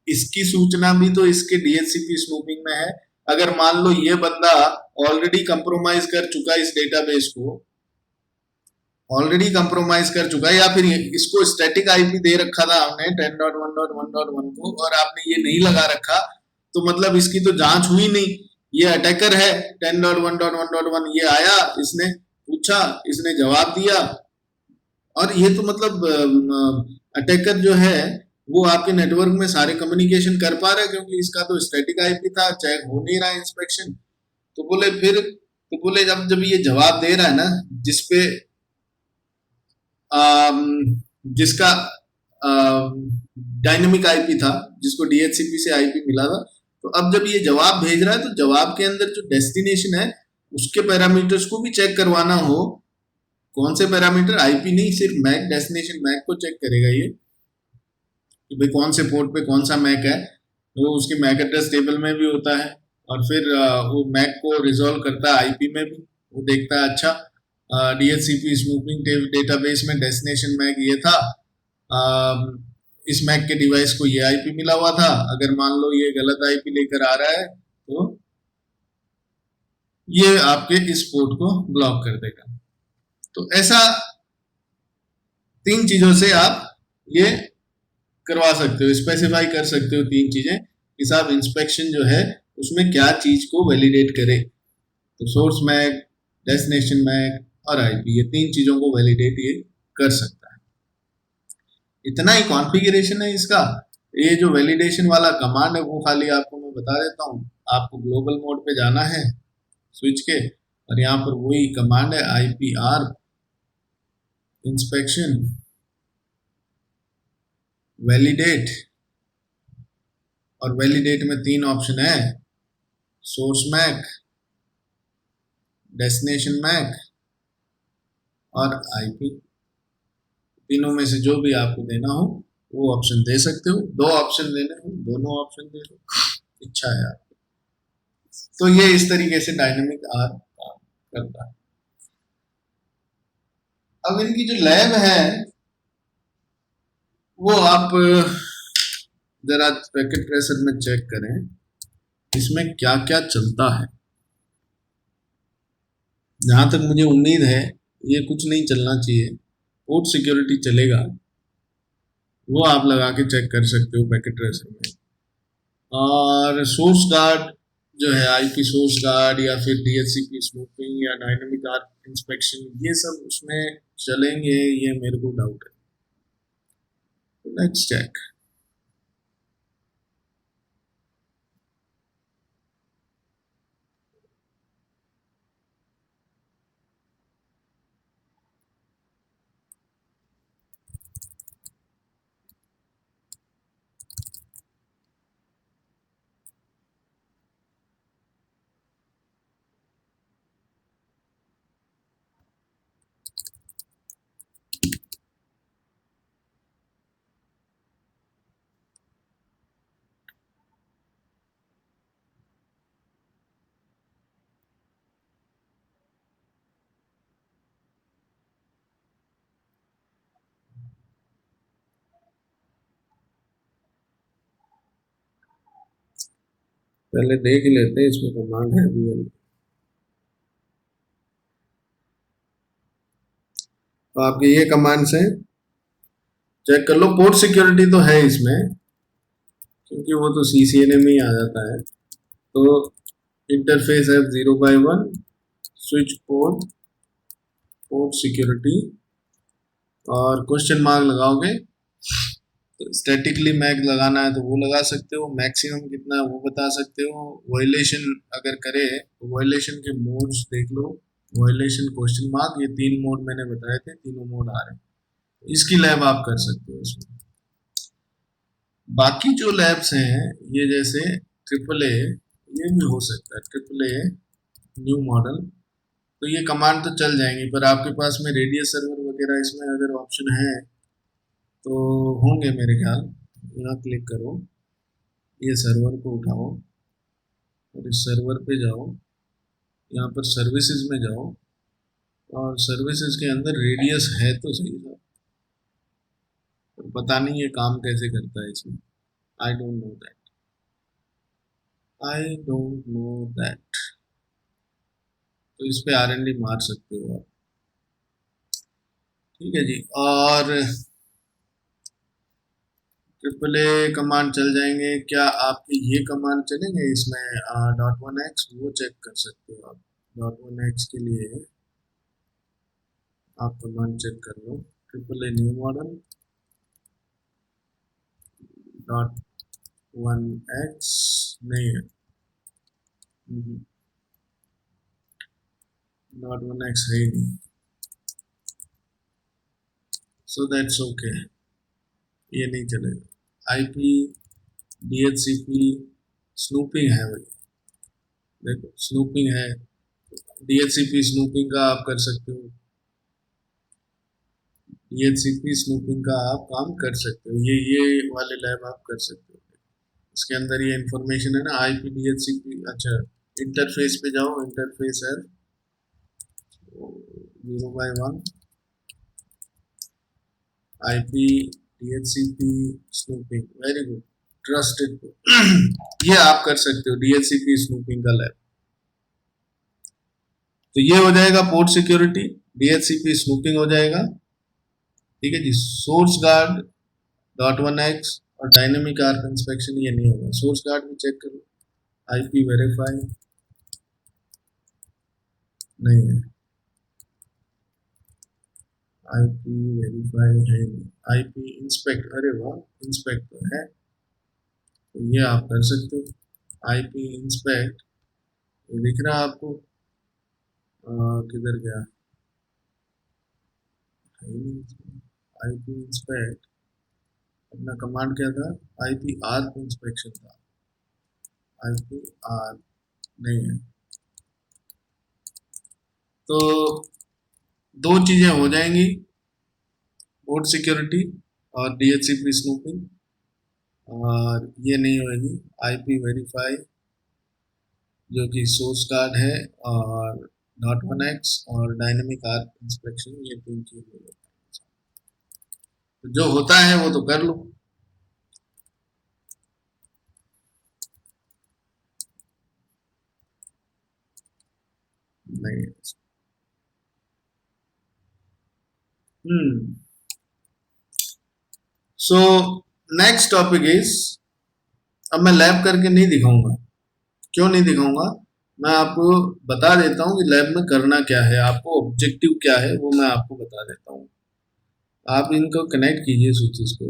[SPEAKER 1] इसकी सूचना भी तो इसके डीएचसीपी स्नूपिंग में है। अगर मान लो ये बंदा ऑलरेडी कंप्रोमाइज कर चुका है इस डेटाबेस को, ऑलरेडी कंप्रोमाइज कर चुका है, या फिर इसको स्टैटिक आईपी दे रखा था हमने 10.1.1.1 को और आपने ये नहीं लगा रखा, तो मतलब इसकी तो जांच हुई नहीं। ये अटैकर है, 10.1.1.1 ये आया, इसने पूछा, इसने जवाब दिया, और ये तो मतलब अटैकर जो है वो आपके नेटवर्क में सारे कम्युनिकेशन कर पा रहा है, क्योंकि इसका तो स्टैटिक आईपी था, चेक हो नहीं रहा है इंस्पेक्शन। तो बोले फिर, तो बोले जब ये जवाब दे रहा है ना जिसपे जिसका डायनेमिक आईपी था, जिसको डीएचसीपी से आईपी मिला था, तो अब जब ये जवाब भेज रहा है तो जवाब के अंदर जो डेस्टिनेशन है उसके पैरामीटर्स को भी चेक करवाना हो। कौन से पैरामीटर? आईपी नहीं, सिर्फ मैक, डेस्टिनेशन मैक को चेक करेगा ये कि भाई कौन से पोर्ट पे कौन सा मैक है, तो उसके मैक एड्रेस टेबल में भी होता है, और फिर वो मैक को रिजॉल्व करता है आईपी में भी, वो देखता है अच्छा डीएचसीपी स्नूपिंग डेटाबेस में डेस्टिनेशन मैक ये था, इस मैक के डिवाइस को ये आईपी मिला हुआ था, अगर मान लो ये गलत आईपी लेकर आ रहा है तो ये आपके इस पोर्ट को ब्लॉक कर देगा। तो ऐसा तीन चीजों से आप ये करवा सकते हो, स्पेसिफाई कर सकते हो तीन चीजें कि साहब इंस्पेक्शन जो है उसमें क्या चीज को वैलिडेट करे। तो सोर्स मैक, डेस्टिनेशन मैक और आईपी, ये तीन चीजों को वैलिडेट ये कर सकता है। इतना ही कॉन्फ़िगरेशन है इसका। ये जो वैलिडेशन वाला कमांड है वो खाली आपको मैं बता देता हूँ। आपको ग्लोबल मोड पे जाना है स्विच के, और यहाँ पर वही कमांड है IPR इंस्पेक्शन वैलिडेट, और वैलिडेट में तीन ऑप्शन है, सोर्स मैक, डेस्टिनेशन मैक और आईपी। तीनों में से जो भी आपको देना हो वो ऑप्शन दे सकते हो, दो ऑप्शन देने हो दोनों ऑप्शन दे दो, इच्छा है आपकी। तो ये इस तरीके से डायनेमिक आर काम करता है। अब इनकी जो लैब है वो आप जरा पैकेट ट्रेसर में चेक करें इसमें क्या क्या चलता है। जहां तक मुझे उम्मीद है ये कुछ नहीं चलना चाहिए, पोर्ट सिक्योरिटी चलेगा, वो आप लगा के चेक कर सकते हो पैकेट ट्रेसर में। और सोर्स गार्ड जो है, आईपी सोर्स गार्ड या फिर डीएचसीपी स्नूपिंग या डायनेमिक आर्प इंस्पेक्शन, ये सब उसमें चलेंगे, ये मेरे को डाउट है। Let's check.
[SPEAKER 3] पहले देख ही लेते हैं इसमें कमांड है भी या नहीं। तो आपके ये कमांड से चेक कर लो। पोर्ट सिक्योरिटी तो है इसमें, क्योंकि वो तो CCNA में ही आ जाता है। तो इंटरफेस है 0x1 switch port, port security, और क्वेश्चन मार्क लगाओगे तो स्टैटिकली मैक लगाना है तो वो लगा सकते हो, मैक्सिमम कितना है वो बता सकते हो। वायलेशन अगर करे तो वायलेशन के मोड्स देख लो, वायलेशन क्वेश्चन मार्क, ये 3 मोड मैंने बताए थे, तीनों मोड आ रहे हैं। इसकी लैब आप कर सकते हो इसमें। बाकी जो लैब्स हैं ये जैसे AAA, ये भी हो सकता है AAA न्यू मॉडल, तो ये कमांड तो चल जाएंगी, पर आपके पास में रेडियस सर्वर वगैरह इसमें अगर ऑप्शन है तो होंगे मेरे ख्याल। यहाँ क्लिक करो, ये सर्वर को उठाओ और इस सर्वर पे जाओ, यहाँ पर सर्विसेज में जाओ और सर्विसेज के अंदर रेडियस है तो सही था, पर पता नहीं ये काम कैसे करता है इसमें। I don't know that, I don't know that. तो इस पे R&D मार सकते हो आप। ठीक है जी। और AAA कमांड चल जाएंगे क्या आपके, ये कमांड चलेंगे इसमें .1x, वो चेक कर सकते हो आप। .1x के लिए आप कमांड चेक कर लो, AAA न्यू मॉडल .1x नहीं है, .1x है ही नहीं, सो दैट्स ओके, ये नहीं चलेगा। IP DHCP स्नूपिंग है भाई, देखो स्नूपिंग है, DHCP स्नूपिंग का आप कर सकते हो, DHCP स्नूपिंग का आप काम कर सकते हो, ये वाले लैब आप कर सकते हो। इसके अंदर ये इंफॉर्मेशन है ना, IP DHCP। अच्छा, इंटरफेस पे जाओ, इंटरफेस है 0x1 IP DHCP snooping, very good, trusted. ये आप कर सकते हो DHCP स्नूपिंग का लैब। तो ये हो जाएगा पोर्ट सिक्योरिटी, DHCP स्नूपिंग हो जाएगा। ठीक है जी। सोर्स गार्ड .1x और डायनेमिक आर्क इंस्पेक्शन ये नहीं होगा। सोर्स गार्ड भी चेक करो, IP वेरीफाई नहीं है, IP वेरीफाई है नहीं, IP इंस्पेक्ट, अरे वाह इंस्पेक्ट तो है, तो ये आप कर सकते हो। IP इंस्पेक्ट ये दिख रहा है आपको, किधर गया, IP इंस्पेक्ट अपना कमांड क्या था, IP आर्क इंस्पेक्शन था, IP आर्क नहीं है। तो दो चीजें हो जाएंगी, पोर्ट सिक्योरिटी और DHCP स्नूपिंग, और ये नहीं होगी IP वेरीफाई जो कि सोर्स गार्ड है, और .1x और डायनेमिक आर्क इंस्पेक्शन, ये 3 चीज हो जाती है। तो जो होता है वो तो कर लो। नहीं, सो नेक्स्ट टॉपिक इज, अब मैं लैब करके नहीं दिखाऊंगा। क्यों नहीं दिखाऊंगा, मैं आपको बता देता हूँ कि लैब में करना क्या है, आपको ऑब्जेक्टिव क्या है वो मैं आपको बता देता हूँ। आप इनको कनेक्ट कीजिए स्विचेस को,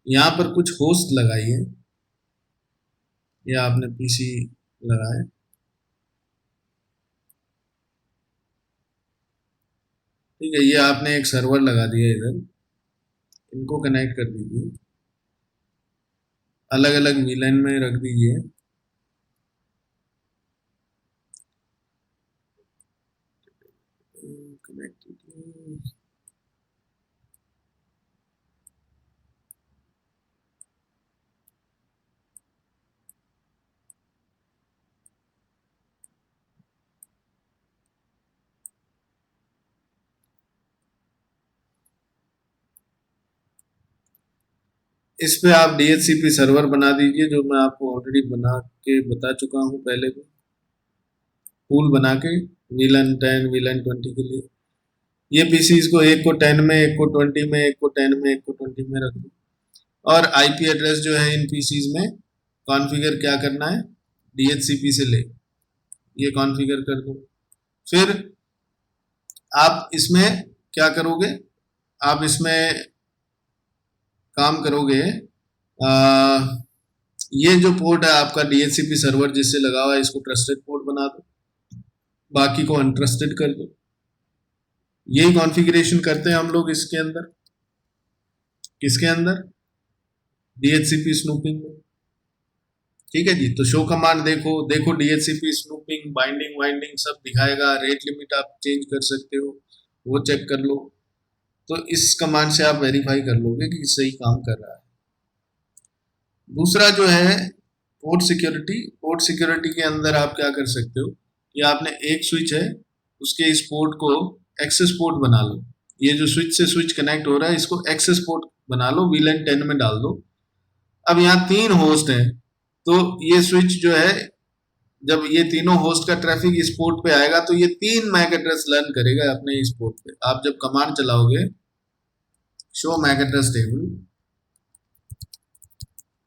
[SPEAKER 3] यहाँ पर कुछ होस्ट लगाइए, या आपने PC लगाए, ठीक है, ये आपने एक सर्वर लगा दिया इधर, इनको कनेक्ट कर दीजिए, अलग अलग VLAN में रख दीजिए। कनेक्ट इस पे आप DHCP सर्वर बना दीजिए, जो मैं आपको ऑलरेडी बना के बता चुका हूँ पहले भी, पूल बना के VLAN 10 VLAN 20 के लिए। ये PCs को एक को 10 में, एक को 20 में, एक को 10 में, एक को 20 में रख दो। और IP एड्रेस जो है इन PCs में कॉन्फ़िगर क्या करना है, DHCP से ले, ये कॉन्फ़िगर कर दो। फिर आप इसमें क्या करोगे, आप इसमें काम करोगे, ये जो पोर्ट है आपका DHCP सर्वर जिससे लगा हुआ है, इसको ट्रस्टेड पोर्ट बना दो, बाकी को अनट्रस्टेड कर दो। यही कॉन्फ़िगरेशन करते हैं हम लोग इसके अंदर, किसके अंदर, DHCP स्नूपिंग में। ठीक है जी। तो शो कमांड देखो DHCP स्नूपिंग, बाइंडिंग वाइंडिंग सब दिखाएगा, रेट लिमिट आप चेंज कर सकते हो, वो चेक कर लो। तो इस कमांड से आप वेरीफाई कर लोगे कि सही काम कर रहा है। दूसरा जो है पोर्ट सिक्योरिटी। पोर्ट सिक्योरिटी के अंदर आप क्या कर सकते हो कि आपने एक स्विच है, उसके इस पोर्ट को एक्सेस पोर्ट बना लो। ये जो स्विच से स्विच कनेक्ट हो रहा है, इसको एक्सेस पोर्ट बना लो, VLAN 10 में डाल दो। अब यहाँ 3 होस्ट हैं, तो ये स्विच जो है, जब ये तीनों होस्ट का ट्रैफिक इस पोर्ट पे आएगा तो ये 3 मैक एड्रेस लर्न करेगा अपने इस पोर्ट पे। आप जब कमांड चलाओगे show MAC address table,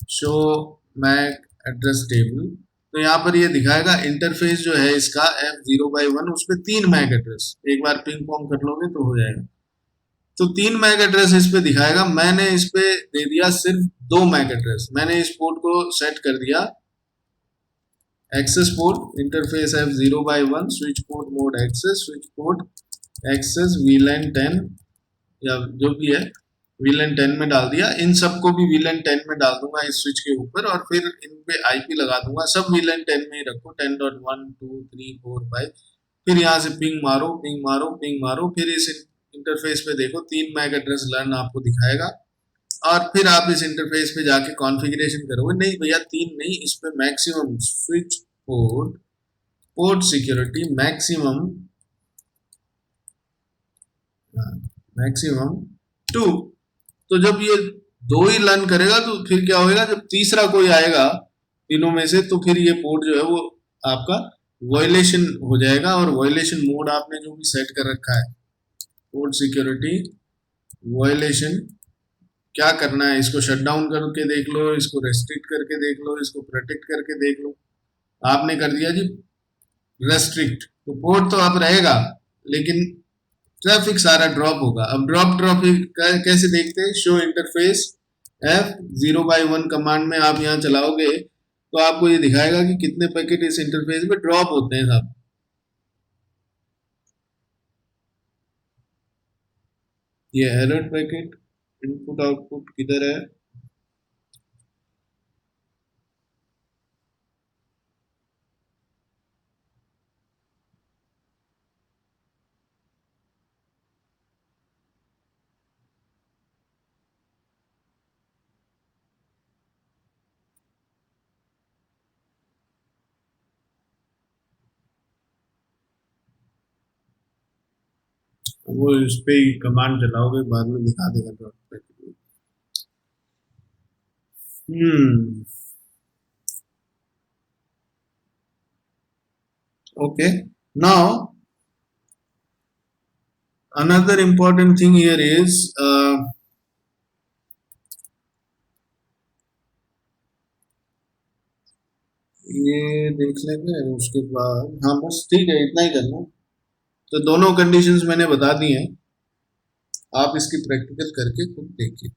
[SPEAKER 3] show MAC address table, तो यहाँ पर ये दिखाएगा इंटरफेस जो है इसका F0/1, उस पर 3 मैक एड्रेस, एक बार पिंग पोंग कर लोगे तो हो जाएगा। तो 3 मैक एड्रेस इस पे दिखाएगा। मैंने इस पे दे दिया सिर्फ 2 मैक एड्रेस। मैंने इस पोर्ट को सेट कर दिया access port, interface F0/1, switch port mode access, switch port access VLAN 10 या जो भी है VLAN 10 में डाल दिया। इन सबको भी VLAN 10 में डाल दूंगा इस स्विच के ऊपर, और फिर इन पे IP लगा दूंगा। सब VLAN 10 में ही रखो, 10.1 2 3 4 5। फिर यहाँ से पिंग मारो पिंग मारो पिंग मारो। फिर इस इंटरफेस पे देखो 3 मैक एड्रेस लर्न आपको दिखाएगा, और फिर आप इस इंटरफेस पे जाके कॉन्फ़िगरेशन करोगे। नहीं भैया 3 नहीं, इस पे maximum switch port, port security maximum 2। तो जब ये 2 ही लर्न करेगा तो फिर क्या होगा, जब तीसरा कोई आएगा तीनों में से, तो फिर ये पोर्ट जो है वो आपका वायलेशन हो जाएगा। और वायलेशन मोड आपने जो भी सेट कर रखा है, पोर्ट सिक्योरिटी वायलेशन, क्या करना है, इसको शट डाउन करके देख लो, इसको रेस्ट्रिक्ट करके देख लो, इसको प्रोटेक्ट करके देख लो। आपने कर दिया जी रेस्ट्रिक्ट, तो पोर्ट तो आप रहेगा लेकिन ट्रैफिक सारा ड्रॉप होगा। अब ड्रॉप कैसे देखते हैं, शो इंटरफेस F0/1 कमांड में आप यहाँ चलाओगे तो आपको ये दिखाएगा कि कितने पैकेट इस इंटरफेस पे ड्रॉप होते हैं साहब। ये एरर पैकेट इनपुट आउटपुट किधर है, वो इस पे कमांड चलाओगे बाद में दिखा देगा drop packet. Okay, now another important thing here is ये देख लेंगे उसके बाद। हाँ बस ठीक है, इतना ही करना। तो दोनों कंडीशंस मैंने बता दी हैं, आप इसकी प्रैक्टिकल करके खुद देखिए,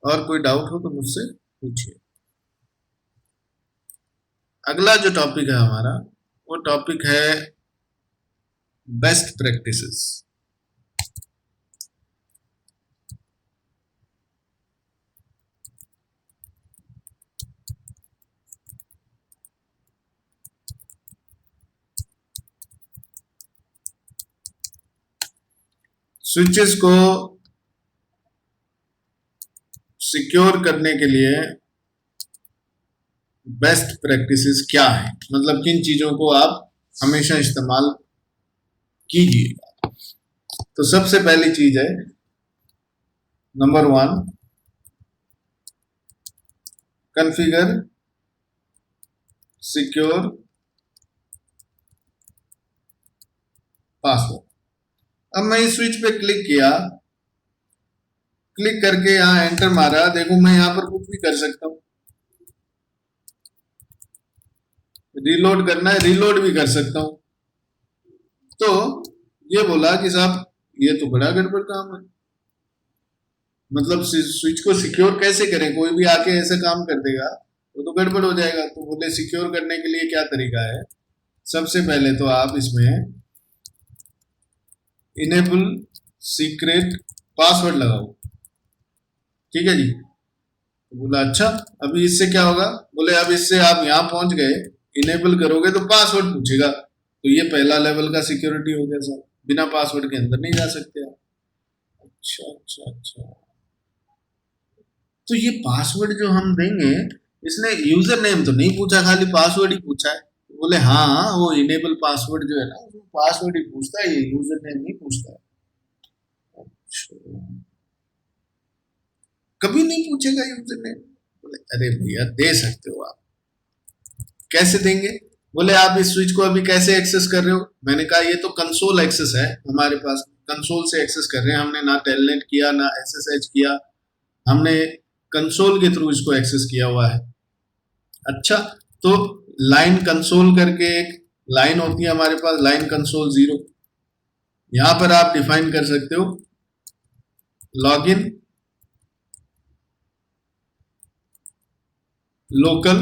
[SPEAKER 3] और कोई डाउट हो तो मुझसे पूछिए। अगला जो टॉपिक है हमारा, वो टॉपिक है बेस्ट प्रैक्टिसेस। स्विचेस को सिक्योर करने के लिए बेस्ट प्रैक्टिसेस क्या है, मतलब किन चीजों को आप हमेशा इस्तेमाल कीजिएगा। तो सबसे पहली चीज है
[SPEAKER 1] नंबर 1, कॉन्फ़िगर सिक्योर पासवर्ड। अब मैं इस स्विच पे क्लिक किया, क्लिक करके यहाँ एंटर मारा, देखो मैं यहाँ पर कुछ भी कर सकता हूँ। रीलोड करना है, रीलोड भी कर सकता हूँ। तो ये बोला कि साहब ये तो बड़ा गड़बड़ काम है, मतलब स्विच को सिक्योर कैसे करें, कोई भी आके ऐसा काम कर देगा वो तो गड़बड़ हो जाएगा। तो बोले सिक्योर करने के लिए क्या तरीका है, सबसे पहले तो आप इसमें इनेबल सीक्रेट पासवर्ड लगाओ, ठीक है जी। तो बोला अच्छा, अभी इससे क्या होगा, बोले अब इससे आप यहाँ पहुंच गए, इनेबल करोगे तो पासवर्ड पूछेगा, तो ये पहला लेवल का सिक्योरिटी हो गया सर, बिना पासवर्ड के अंदर नहीं जा सकते आप। अच्छा अच्छा अच्छा, तो ये पासवर्ड जो हम देंगे, इसने यूजर नेम तो नहीं पूछा, खाली पासवर्ड ही पूछा है। बोले हाँ, वो इनेबल पासवर्ड जो है ना, वो पासवर्ड ही पूछता है, ये यूजर नेम नहीं पूछता है। अच्छा, कभी नहीं पूछेगा यूजर नेम। बोले अरे भैया दे सकते हो आप, कैसे देंगे। बोले आप इस स्विच को अभी कैसे एक्सेस कर रहे हो। मैंने कहा ये तो कंसोल एक्सेस है हमारे पास, कंसोल से एक्सेस कर रहे हैं, हमने ना टेलनेट किया ना एसएसएच किया, हमने कंसोल के थ्रू इसको एक्सेस किया हुआ है। अच्छा, तो लाइन कंसोल करके एक लाइन होती है हमारे पास, लाइन कंसोल 0, यहां पर आप डिफाइन कर सकते हो लॉगिन लोकल,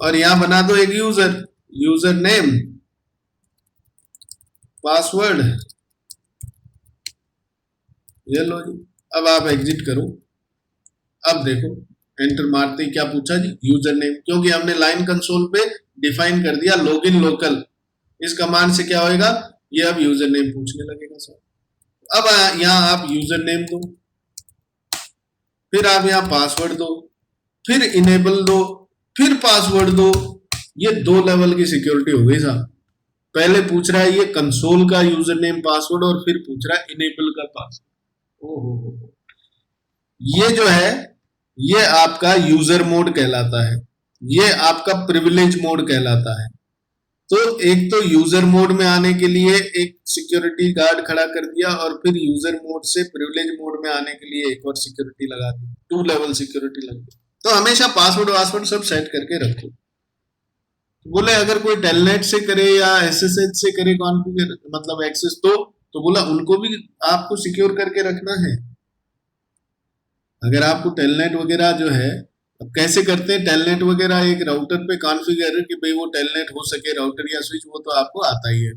[SPEAKER 1] और यहां बना दो एक यूजर नेम पासवर्ड, ये लो जी। अब आप एग्जिट करो, अब देखो एंटर मारते ही क्या पूछा जी, यूजर नेम, क्योंकि हमने लाइन कंसोल पे डिफाइन कर दिया लॉगिन लोकल। इस कमांड से क्या होएगा, ये अब यूजर नेम पूछने लगेगा सर। अब यहाँ आप यूजर नेम दो, फिर आप यहाँ पासवर्ड दो, फिर इनेबल दो, फिर पासवर्ड दो। ये 2 लेवल की सिक्योरिटी हो गई साहब। पहले पूछ रहा है ये कंसोल का यूजर नेम पासवर्ड, और फिर पूछ रहा है इनेबल का पासवर्ड। ओहो, ये जो है ये आपका यूजर मोड कहलाता है, ये आपका प्रिविलेज मोड कहलाता है। तो एक तो यूजर मोड में आने के लिए एक सिक्योरिटी गार्ड खड़ा कर दिया, और फिर यूजर मोड से प्रिविलेज मोड में आने के लिए एक और सिक्योरिटी लगा दी, 2 लेवल सिक्योरिटी लग गई। तो हमेशा पासवर्ड वासवर्ड सब सेट करके रखो। बोले अगर कोई टेलनेट से करे या एसएसएच से करे कॉन्फ़िगर मतलब एक्सेस, तो बोला उनको भी आपको सिक्योर करके रखना है। अगर आपको टेलनेट वगैरह जो है, अब कैसे करते हैं टेलनेट वगैरह, एक राउटर पे कॉन्फ़िगर कि भाई वो टेलनेट हो सके राउटर या स्विच, वो तो आपको आता ही है,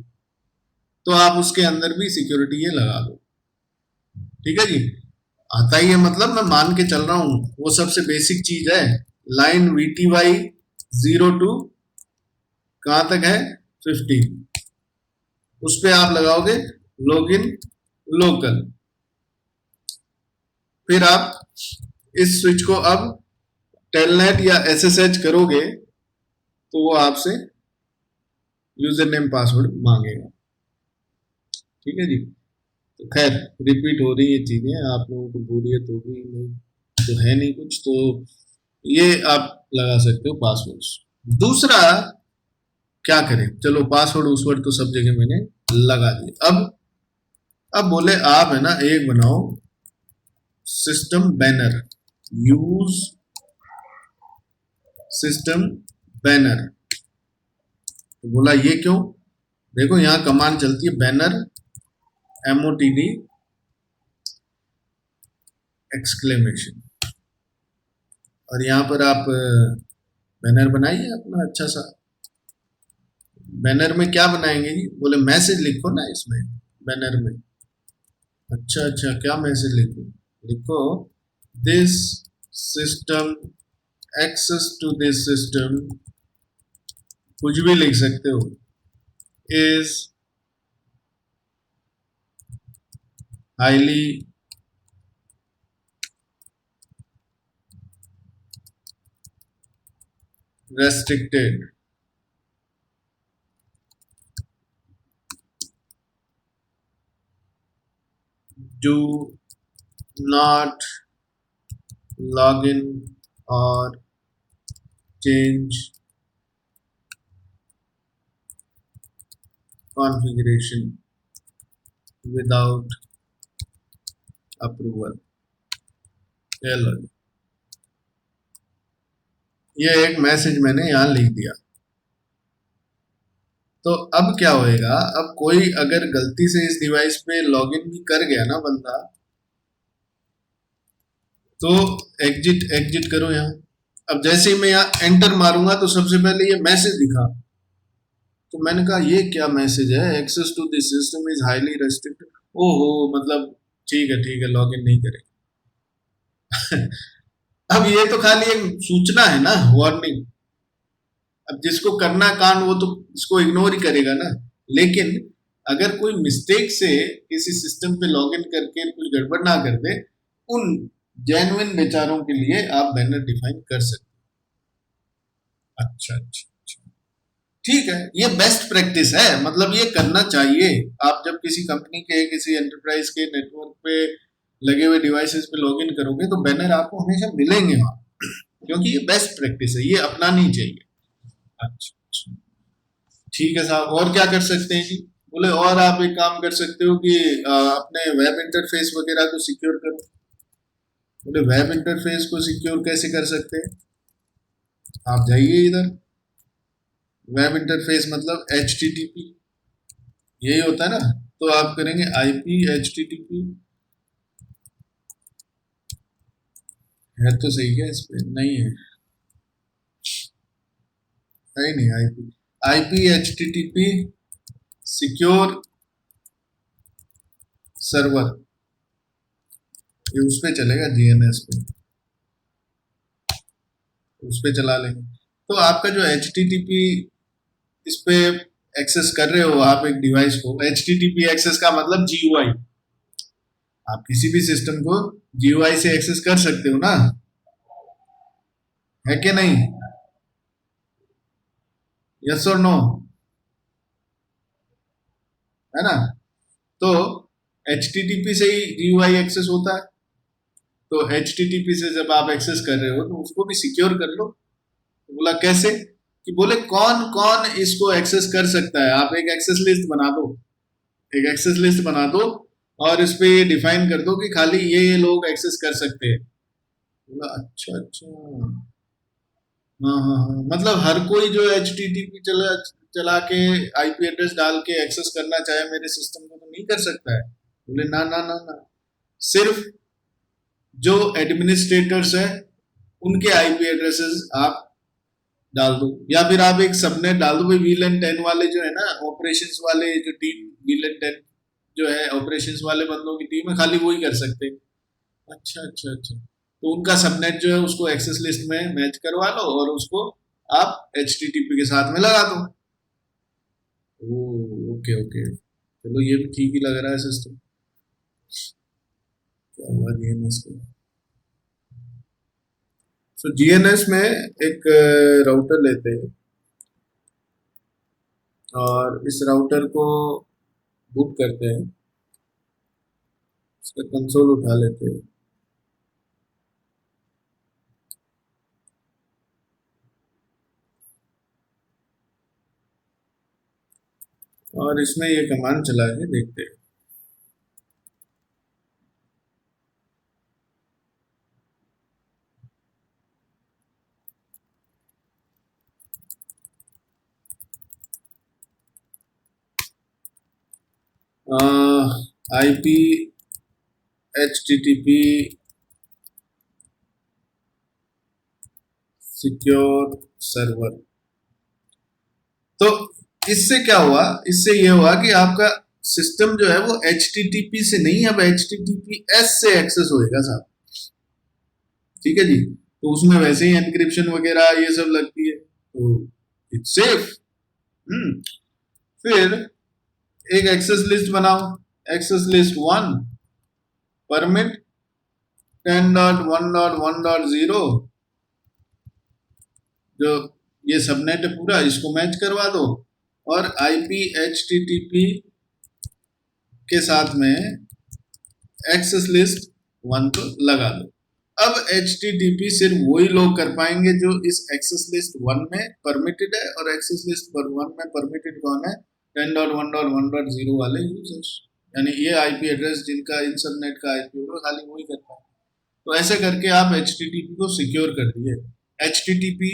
[SPEAKER 1] तो आप उसके अंदर भी सिक्योरिटी ये लगा दो, ठीक है जी। आता ही है मतलब मैं मान के चल रहा हूं, वो सबसे बेसिक चीज है। लाइन VTY 02 कहां तक है 50, उस पे आप लगाओगे लॉगिन लोकल, फिर आप इस स्विच को अब टेलनेट या एसएसएच करोगे तो वो आपसे यूजर नेम पासवर्ड मांगेगा, ठीक है जी। तो खैर रिपीट हो रही है चीजें, आप लोगों को बोरियत होगी नहीं तो है नहीं कुछ, तो ये आप लगा सकते हो पासवर्ड। दूसरा क्या करें, चलो पासवर्ड उसवर्ड तो सब जगह मैंने लगा दिया। अब बोले आप है ना एक बनाओ system banner, use system banner. तो बोला ये क्यों, देखो यहाँ कमांड चलती है बैनर MOTD एक्सक्लेमेशन, और यहाँ पर आप बैनर बनाइए अपना अच्छा सा। बैनर में क्या बनाएंगे जी, बोले मैसेज लिखो ना इसमें बैनर में। अच्छा अच्छा, क्या मैसेज लिखो, लिखो this system access to this system, कुछ भी लिख सकते हो, is highly restricted,
[SPEAKER 3] do not log in और चेंज कॉन्फ़िगरेशन विदाउट अप्रूवल। ये एक मैसेज मैंने यहाँ लिख दिया। तो अब क्या होएगा, अब कोई अगर गलती से इस डिवाइस पे लॉगिन भी कर गया ना बंदा, तो एग्जिट एग्जिट करो यहाँ। अब जैसे ही मैं यहाँ एंटर मारूंगा तो सबसे पहले ये मैसेज दिखा। तो मैंने कहा ये क्या मैसेज है, access to this system is highly restricted. ओहो, मतलब ठीक है लॉगिन नहीं करें। अब ये तो खाली एक सूचना है ना, वार्निंग। अब जिसको करना कांड वो तो इसको इग्नोर ही करेगा ना। लेकिन अगर कोई मिस्टेक से किसी सिस्टम पे लॉगिन करके कुछ गड़बड़ ना कर दे, उन जेन्युइन बेचारों के लिए आप बैनर डिफाइन कर सकते हैं। अच्छा, ठीक है, ये बेस्ट प्रैक्टिस है, मतलब ये करना चाहिए। आप जब किसी कंपनी के किसी एंटरप्राइज के नेटवर्क पे लगे हुए डिवाइसेस पे लॉगिन करोगे तो बैनर आपको हमेशा मिलेंगे वहां, क्योंकि ये बेस्ट प्रैक्टिस है, ये अपनानी चाहिए। अच्छा, ठीक है साहब, और क्या कर सकते हैं जी? बोले और आप एक काम कर सकते हो कि अपने वेब इंटरफेस वगैरह को सिक्योर करो। बोले वेब इंटरफेस को सिक्योर कैसे कर सकते हैं? आप जाइए इधर, वेब इंटरफेस मतलब HTTP यही होता है ना। तो आप करेंगे IP HTTP, है तो सही है, इस पे नहीं है, है नहीं। IP HTTP सिक्योर सर्वर, ये उस पे चलेगा, DNS पे, उस पे चला लेंगे। तो आपका जो HTTP इस पे एक्सेस कर रहे हो आप एक डिवाइस को, HTTP एक्सेस का मतलब GUI, आप किसी भी सिस्टम को GUI से एक्सेस कर सकते हो ना, है कि नहीं? यस और नो, है ना? तो HTTP से ही GUI एक्सेस होता है। तो HTTP से जब आप एक्सेस कर रहे हो तो उसको भी सिक्योर कर लो। तो बोला कैसे? कि बोले कौन कौन इसको एक्सेस कर सकता है, आप एक एक्सेस लिस्ट बना दो, एक एक्सेस लिस्ट बना दो और इस पे ये डिफाइन कर दो कि खाली ये लोग एक्सेस कर सकते हैं। बोला अच्छा, हाँ, मतलब हर कोई जो HTTP चला के IP एड्रेस डाल के एक्सेस करना चाहे मेरे सिस्टम को तो नहीं कर सकता है। बोले ना, सिर्फ जो एडमिनिस्ट्रेटर्स है उनके IP एड्रेसेस आप डाल दो, या फिर आप एक सबनेट डाल दो। भाई VLAN 10 वाले जो है ना, ऑपरेशंस वाले जो टीम, VLAN 10 जो है ऑपरेशंस वाले बंदों की टीम है, खाली वो ही कर सकते हैं। अच्छा, तो उनका सबनेट जो है उसको एक्सेस लिस्ट में मैच करवा लो और उसको आप HTTP के साथ में लगा दो। ओके, चलो ये भी ठीक ही लग रहा है सिस्टम। क्या हुआ DNS को? सो DNS में एक राउटर लेते हैं और इस राउटर को बूट करते हैं, इसका कंसोल उठा लेते हैं और इसमें ये कमांड चला के देखते हैं। IP HTTP secure server. तो इससे क्या हुआ, इससे ये हुआ कि आपका सिस्टम जो है वो HTTP से नहीं, अब HTTPS से एक्सेस होएगा साहब। ठीक है जी, तो उसमें वैसे ही एनक्रिप्शन वगैरह ये सब लगती है, तो इट्स सेफ। फिर एक एक्सेस लिस्ट बनाओ, एक्सेस लिस्ट 1 परमिट 10.1.1.0, जो ये सबनेट है पूरा, इसको मैच करवा दो और IP HTTP के साथ में
[SPEAKER 1] एक्सेस लिस्ट 1 तो लगा दो। अब HTTP सिर्फ वही लोग कर पाएंगे जो इस एक्सेस लिस्ट 1 में परमिटेड है, और एक्सेस लिस्ट पर 1 में परमिटेड कौन है? 10.1.1.0 वाले यूजर्स, यानी ये आईपी एड्रेस जिनका इन सबनेट का आईपी होगा खाली वही कर पाएंगे। तो ऐसे करके आप HTTP को सिक्योर कर दिए। HTTP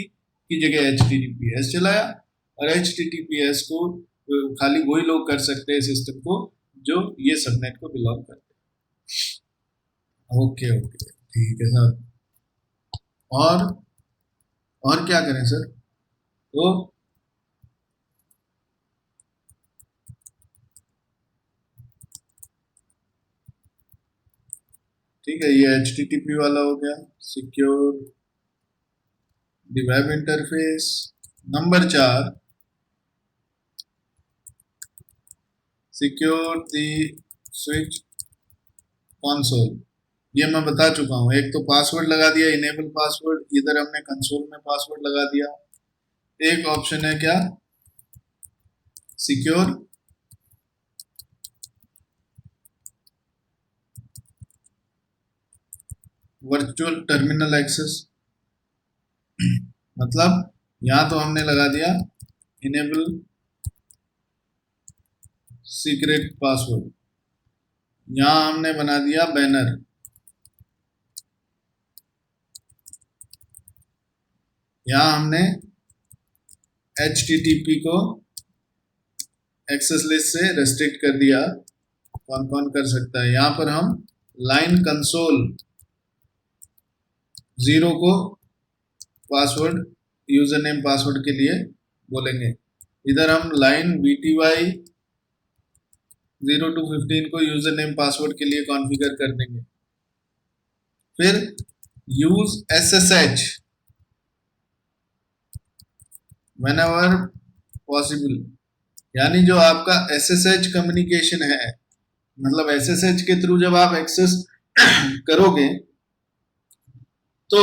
[SPEAKER 1] की जगह HTTPS चलाया, और HTTPS को खाली वही लोग कर सकते हैं सिस्टम को जो ये सबनेट को बिलोंग करते हैं। ओके ओके, ठीक है सर। और क्या करें सर? तो ठीक है, ये HTTP वाला हो गया, secure the web interface. Number 4, secure the switch console. ये मैं बता चुका हूँ। एक तो पासवर्ड लगा दिया, इनेबल पासवर्ड, इधर हमने कंसोल में पासवर्ड लगा दिया। एक ऑप्शन है क्या? Secure virtual terminal access. मतलब यहां तो हमने लगा दिया इनेबल सीक्रेट पासवर्ड, यहां हमने बना दिया बैनर, यहां हमने HTTP को एक्सेस लिस्ट से रेस्ट्रिक्ट कर दिया, कौन कौन कर सकता है। यहां पर हम लाइन कंसोल 0 को पासवर्ड, यूजर नेम पासवर्ड के लिए बोलेंगे। इधर हम लाइन BTY 0 to 15 को यूजर नेम पासवर्ड के लिए कॉन्फ़िगर कर देंगे। फिर यूज SSH whenever possible, यानी जो आपका SSH कम्युनिकेशन है, मतलब SSH के थ्रू जब आप एक्सेस करोगे तो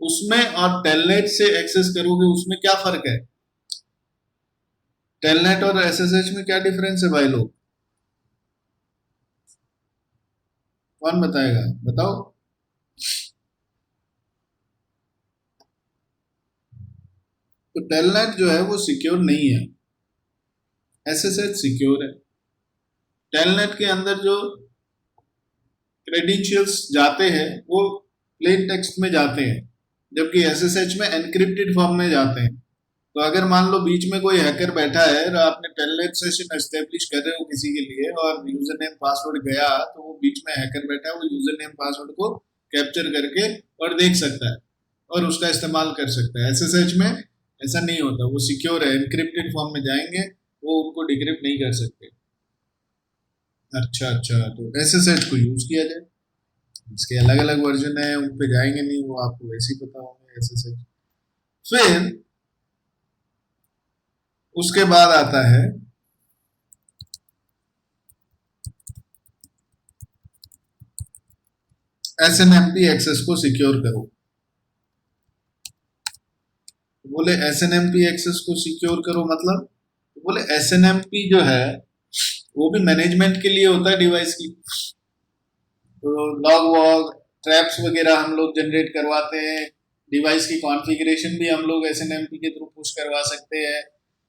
[SPEAKER 1] उसमें और टेलनेट से एक्सेस करोगे उसमें क्या फर्क है? टेलनेट और SSH में क्या डिफरेंस है भाई लोग? कौन बताएगा? बताओ। तो टेलनेट जो है वो सिक्योर नहीं है, SSH सिक्योर है। टेलनेट के अंदर जो क्रेडेंशियल्स जाते हैं वो प्लेन टेक्स्ट में जाते हैं, जबकि SSH में एनक्रिप्टेड फॉर्म में जाते हैं। तो अगर मान लो बीच में कोई हैकर बैठा है और आपने टेलनेट सेशन एस्टेब्लिश कर रहे हो किसी के लिए और यूजर नेम पासवर्ड गया, तो वो बीच में हैकर बैठा है, वो यूजर नेम पासवर्ड को कैप्चर करके और देख सकता है और उसका इस्तेमाल कर सकता है। SSH में ऐसा नहीं होता, वो सिक्योर है, एनक्रिप्टेड फॉर्म में जाएंगे, वो उनको डिक्रिप्ट नहीं कर सकते। अच्छा, तो SSH को यूज किया जाए, इसके अलग अलग वर्जन है, उन पे जाएंगे नहीं, वो आपको वैसे ही पता होंगे SSH। फिर उसके बाद आता है SNMP एक्सेस को सिक्योर करो। बोले SNMP एक्सेस को सिक्योर करो मतलब, बोले SNMP जो है वो भी मैनेजमेंट के लिए होता है डिवाइस की। तो लॉग वॉग ट्रैप्स वगैरह हम लोग जनरेट करवाते हैं, डिवाइस की कॉन्फ़िगरेशन भी हम लोग SNMP के थ्रू पुश करवा सकते हैं,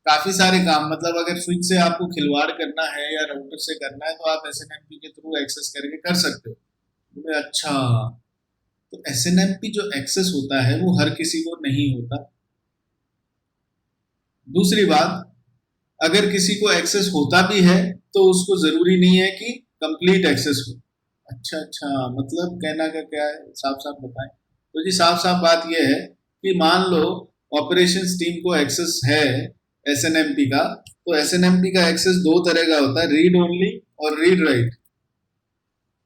[SPEAKER 1] काफी सारे काम। मतलब अगर स्विच से आपको खिलवाड़ करना है या राउटर से करना है तो आप SNMP के थ्रू एक्सेस करके कर सकते हो। बोले अच्छा, तो SNMP जो एक्सेस होता है वो हर किसी को नहीं होता। दूसरी बात, अगर किसी को एक्सेस होता भी है तो उसको जरूरी नहीं है कि कंप्लीट एक्सेस हो। अच्छा, मतलब कहना का क्या है, साफ साफ बताएं। तो जी साफ साफ बात यह है कि मान लो ऑपरेशंस टीम को एक्सेस है SNMP का, तो SNMP का एक्सेस दो तरह का होता है, रीड ओनली और रीड राइट।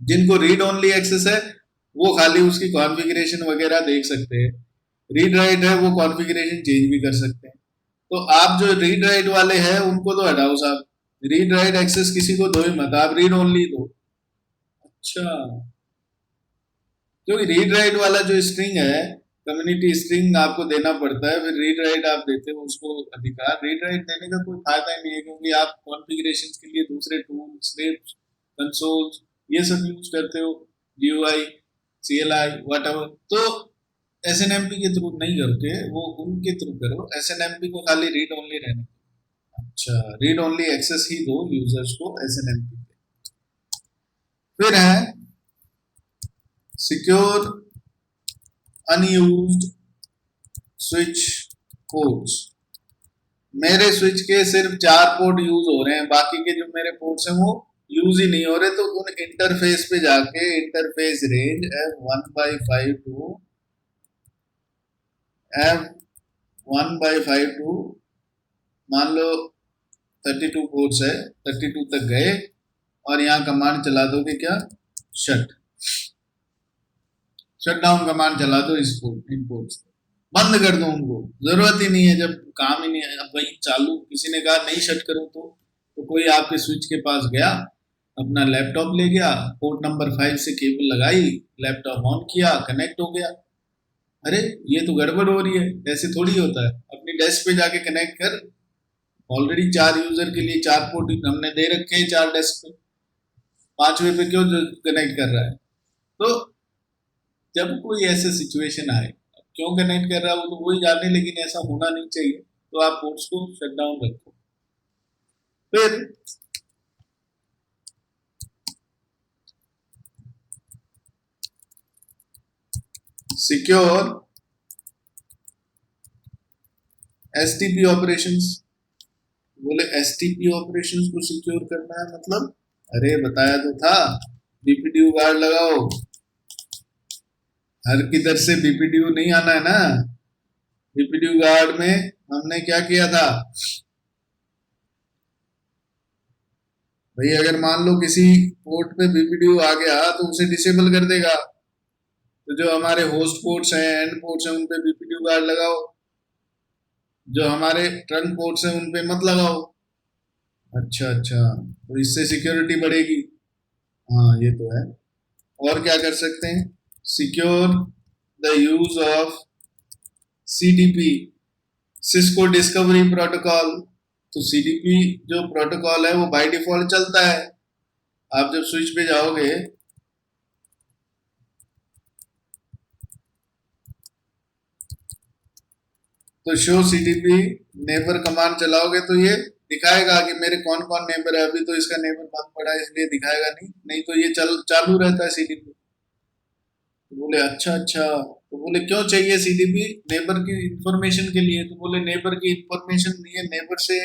[SPEAKER 1] जिनको रीड ओनली एक्सेस है वो खाली उसकी कॉन्फ़िगरेशन वगैरह देख सकते हैं, रीड राइट है वो कॉन्फ़िगरेशन चेंज भी कर सकते हैं। तो आप जो रीड राइट वाले हैं उनको तो हटाओ साहब, रीड राइट एक्सेस किसी को दो ही मत, आप रीड ओनली दो। अच्छा, क्योंकि रीड राइट वाला जो स्ट्रिंग है कम्युनिटी स्ट्रिंग आपको देना पड़ता है, फिर रीड राइट आप देते हो उसको अधिकार। रीड राइट देने का कोई फायदा नहीं है, क्योंकि आप कॉन्फ़िगरेशंस के लिए दूसरे टूल, स्क्रिप्ट, कंसोल्स ये सब यूज करते हो, GUI, CLI, whatever, तो SNMP के थ्रू नहीं करके वो उनके थ्रू करो। SNMP को खाली रीड ओनली रहने दो। अच्छा, रीड ओनली एक्सेस ही दो यूजर्स को SNMP पे। फिर है सिक्योर अनयूज्ड स्विच पोर्ट्स। मेरे स्विच के सिर्फ 4 पोर्ट यूज हो रहे हैं, बाकी के जो मेरे पोर्ट्स हैं वो यूज ही नहीं हो रहे। तो उन इंटरफेस पे जाके interface range F1/5 to F1/5 to मान लो 32 पोर्ट्स है, 32 तक गए और यहाँ कमांड चला दोगे क्या, शट डाउन कमांड चला दो इस पोर्ट, इन पोर्ट्स बंद कर दो, उनको जरूरत ही नहीं है, जब काम ही नहीं है। अब भाई चालू किसी ने कहा नहीं शट करो तो कोई आपके स्विच के पास गया, अपना लैपटॉप ले गया, पोर्ट नंबर 5 से केबल लगाई, लैपटॉप ऑन किया, कनेक्ट हो गया। अरे ये तो गड़बड़ हो रही है, ऐसे थोड़ी होता है। अपनी डेस्क पे जाके कनेक्ट कर, ऑलरेडी 4 यूजर के लिए 4 पोर्ट हमने दे रखे हैं 4 डेस्क पे, 5वें पे क्यों कनेक्ट कर रहा है। तो जब कोई ऐसे सिचुएशन आए, क्यों कनेक्ट कर रहा है वो तो वही जाने, लेकिन ऐसा होना नहीं चाहिए। तो आप पोर्ट्स को शट डाउन रखो। फिर सिक्योर STP ऑपरेशंस। बोले STP ऑपरेशंस को सिक्योर करना है मतलब, अरे बताया तो था, BPDU गार्ड लगाओ। हर किधर से BPDU नहीं आना है ना। BPDU गार्ड में हमने क्या किया था भाई, अगर मान लो किसी पोर्ट पे BPDU आ गया तो उसे डिसेबल कर देगा। तो जो हमारे होस्ट पोर्ट्स हैं, एंड पोर्ट्स हैं, उन पे BPDU गार्ड लगाओ। जो हमारे ट्रंक पोर्ट्स हैं उन पे मत लगाओ। अच्छा, तो इससे सिक्योरिटी बढ़ेगी। हाँ ये तो है। और क्या कर सकते हैं, secure the use of CDP, Cisco discovery protocol. तो CDP जो प्रोटोकॉल है वो बाय डिफॉल्ट चलता है। आप जब स्विच पे जाओगे तो शो CDP नेबर कमांड चलाओगे तो ये दिखाएगा कि मेरे कौन कौन नेबर है। अभी तो इसका नेबर बंद पड़ा है इसलिए दिखाएगा नहीं तो ये चालू रहता है CDP। तो बोले अच्छा, तो बोले क्यों चाहिए CDP, नेबर की इंफॉर्मेशन के लिए। तो बोले नेबर की इंफॉर्मेशन नहीं है, नेबर से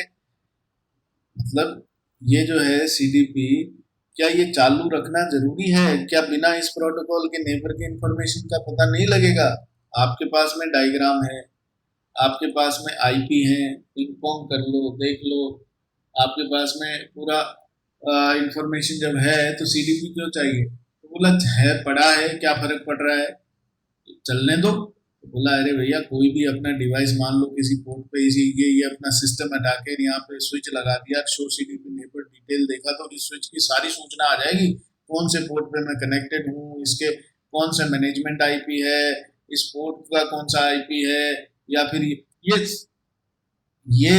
[SPEAKER 1] मतलब ये जो है CDP, क्या ये चालू रखना जरूरी है क्या? बिना इस प्रोटोकॉल के नेबर की इंफॉर्मेशन का पता नहीं लगेगा। आपके पास में डायग्राम है, आपके पास में IP है, पिंग-पोंग कर लो, देख लो। आपके पास में पूरा इंफॉर्मेशन जब है तो CDP क्यों चाहिए। तो बोला है, पड़ा है, क्या फर्क पड़ रहा है, चलने दो। तो बोला अरे भैया कोई भी अपना डिवाइस मान लो किसी पोर्ट पे इसी ये अपना सिस्टम हटा के यहाँ पे स्विच लगा दिया, शो CDP नेबर डिटेल देखा तो इस स्विच की सारी सूचना आ जाएगी, कौन से पोर्ट पे मैं कनेक्टेड हूँ, इसके कौन सा मैनेजमेंट IP है, इस पोर्ट का कौन सा IP है, या फिर ये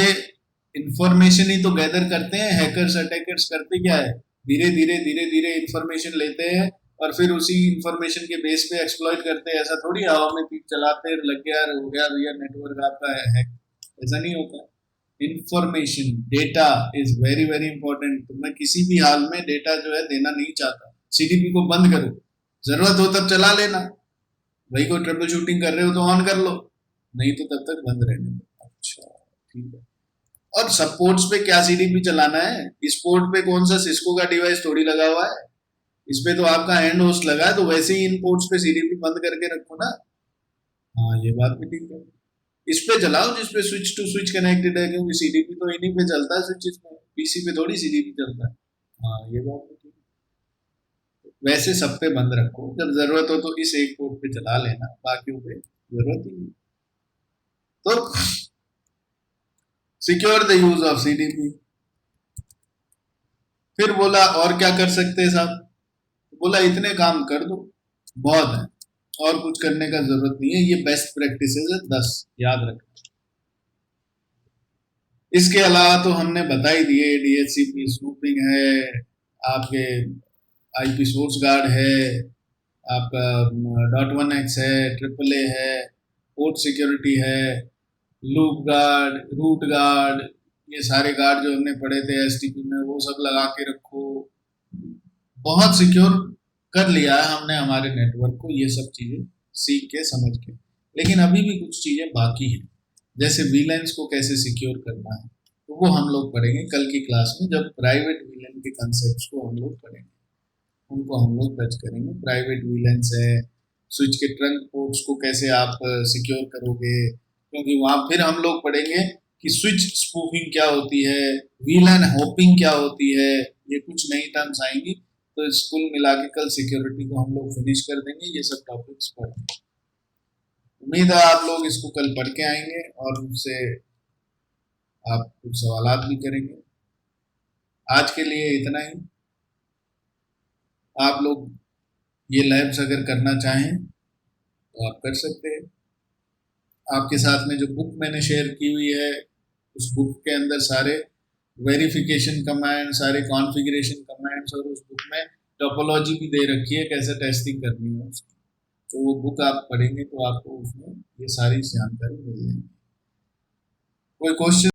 [SPEAKER 1] इंफॉर्मेशन ही तो गैदर करते हैं हैकर्स, अटैकर्स। करते क्या है, धीरे धीरे इंफॉर्मेशन लेते हैं और फिर उसी इंफॉर्मेशन के बेस पे एक्सप्लॉइट करते हैं। ऐसा थोड़ी हवा में तीर चलाते लग गया हो गया भैया नेटवर्क आपका हैक, ऐसा नहीं होता। Information, data is very very important. तो मैं किसी भी हाल में डेटा जो है देना नहीं चाहता। CDP को बंद करो, जरूरत हो तब चला लेना, भाई कोई ट्रबल शूटिंग कर रहे हो तो ऑन कर लो, नहीं तो तब तक बंद रहने दो। अच्छा ठीक है। और सब पोर्ट्स पे क्या CDP चलाना है, इस पोर्ट पे कौन सा सिस्को का डिवाइस थोड़ी लगा हुआ है, इस पे तो आपका एंड होस्ट लगा है, तो वैसे ही इन पोर्ट्स पे CDP बंद करके रखो ना। हाँ ये बात भी ठीक है। इस पे चलाओ जिस पे स्विच टू स्विच कनेक्टेड है, क्योंकि CDP तो इन्हीं पे चलता है स्विचेस में, PC पे थोड़ी CDP चलता है। हाँ ये बात भी ठीक है। वैसे सब पे बंद रखो, जब जरूरत हो तो इस एक पोर्ट पे चला लेना, बाकियों पे जरूरत ही नहीं। तो secure the use of CDP। फिर बोला और क्या कर सकते हैं साहब, बोला इतने काम कर दो, बहुत है, और कुछ करने का जरूरत नहीं है। ये बेस्ट प्रैक्टिसेस है 10, याद रखना। इसके अलावा तो हमने बता ही दिए, DHCP स्नूपिंग है, आपके आईपी सोर्स गार्ड है, आपका .1x है, AAA है, पोर्ट सिक्योरिटी है, लूप गार्ड, रूट गार्ड, ये सारे गार्ड जो हमने पढ़े थे एसटीपी में वो सब लगा के रखो। बहुत सिक्योर कर लिया है हमने हमारे नेटवर्क को, ये सब चीज़ें सीख के समझ के। लेकिन अभी भी कुछ चीज़ें बाकी हैं, जैसे वीलैन्स को कैसे सिक्योर करना है, तो वो हम लोग पढ़ेंगे कल की क्लास में, जब प्राइवेट वीलैन के कंसेप्ट्स को हम लोग पढ़ेंगे, उनको हम लोग टच करेंगे। प्राइवेट वीलैन्स है, स्विच के ट्रंक पोर्ट्स को कैसे आप सिक्योर करोगे, क्योंकि वहाँ फिर हम लोग पढ़ेंगे कि स्विच स्पूफिंग क्या होती है, वीलैन होपिंग क्या होती है, ये कुछ नई टर्म्स आएंगी। तो स्कूल मिला के कल सिक्योरिटी को हम लोग फिनिश कर देंगे, ये सब टॉपिक्स पढ़ के। उम्मीद है आप लोग इसको कल पढ़ के आएंगे और उससे आप कुछ सवालात भी करेंगे। आज के लिए इतना ही। आप लोग ये लैब्स अगर करना चाहें तो आप कर सकते हैं। आपके साथ में जो बुक मैंने शेयर की हुई है, उस बुक के अंदर सारे वेरिफिकेशन कमांड, सारे कॉन्फ़िगरेशन कमांड्स, और उस बुक में टोपोलॉजी भी दे रखी है कैसे टेस्टिंग करनी है उसकी। तो वो बुक आप पढ़ेंगे तो आपको उसमें ये सारी जानकारी मिल जाएगी। कोई क्वेश्चन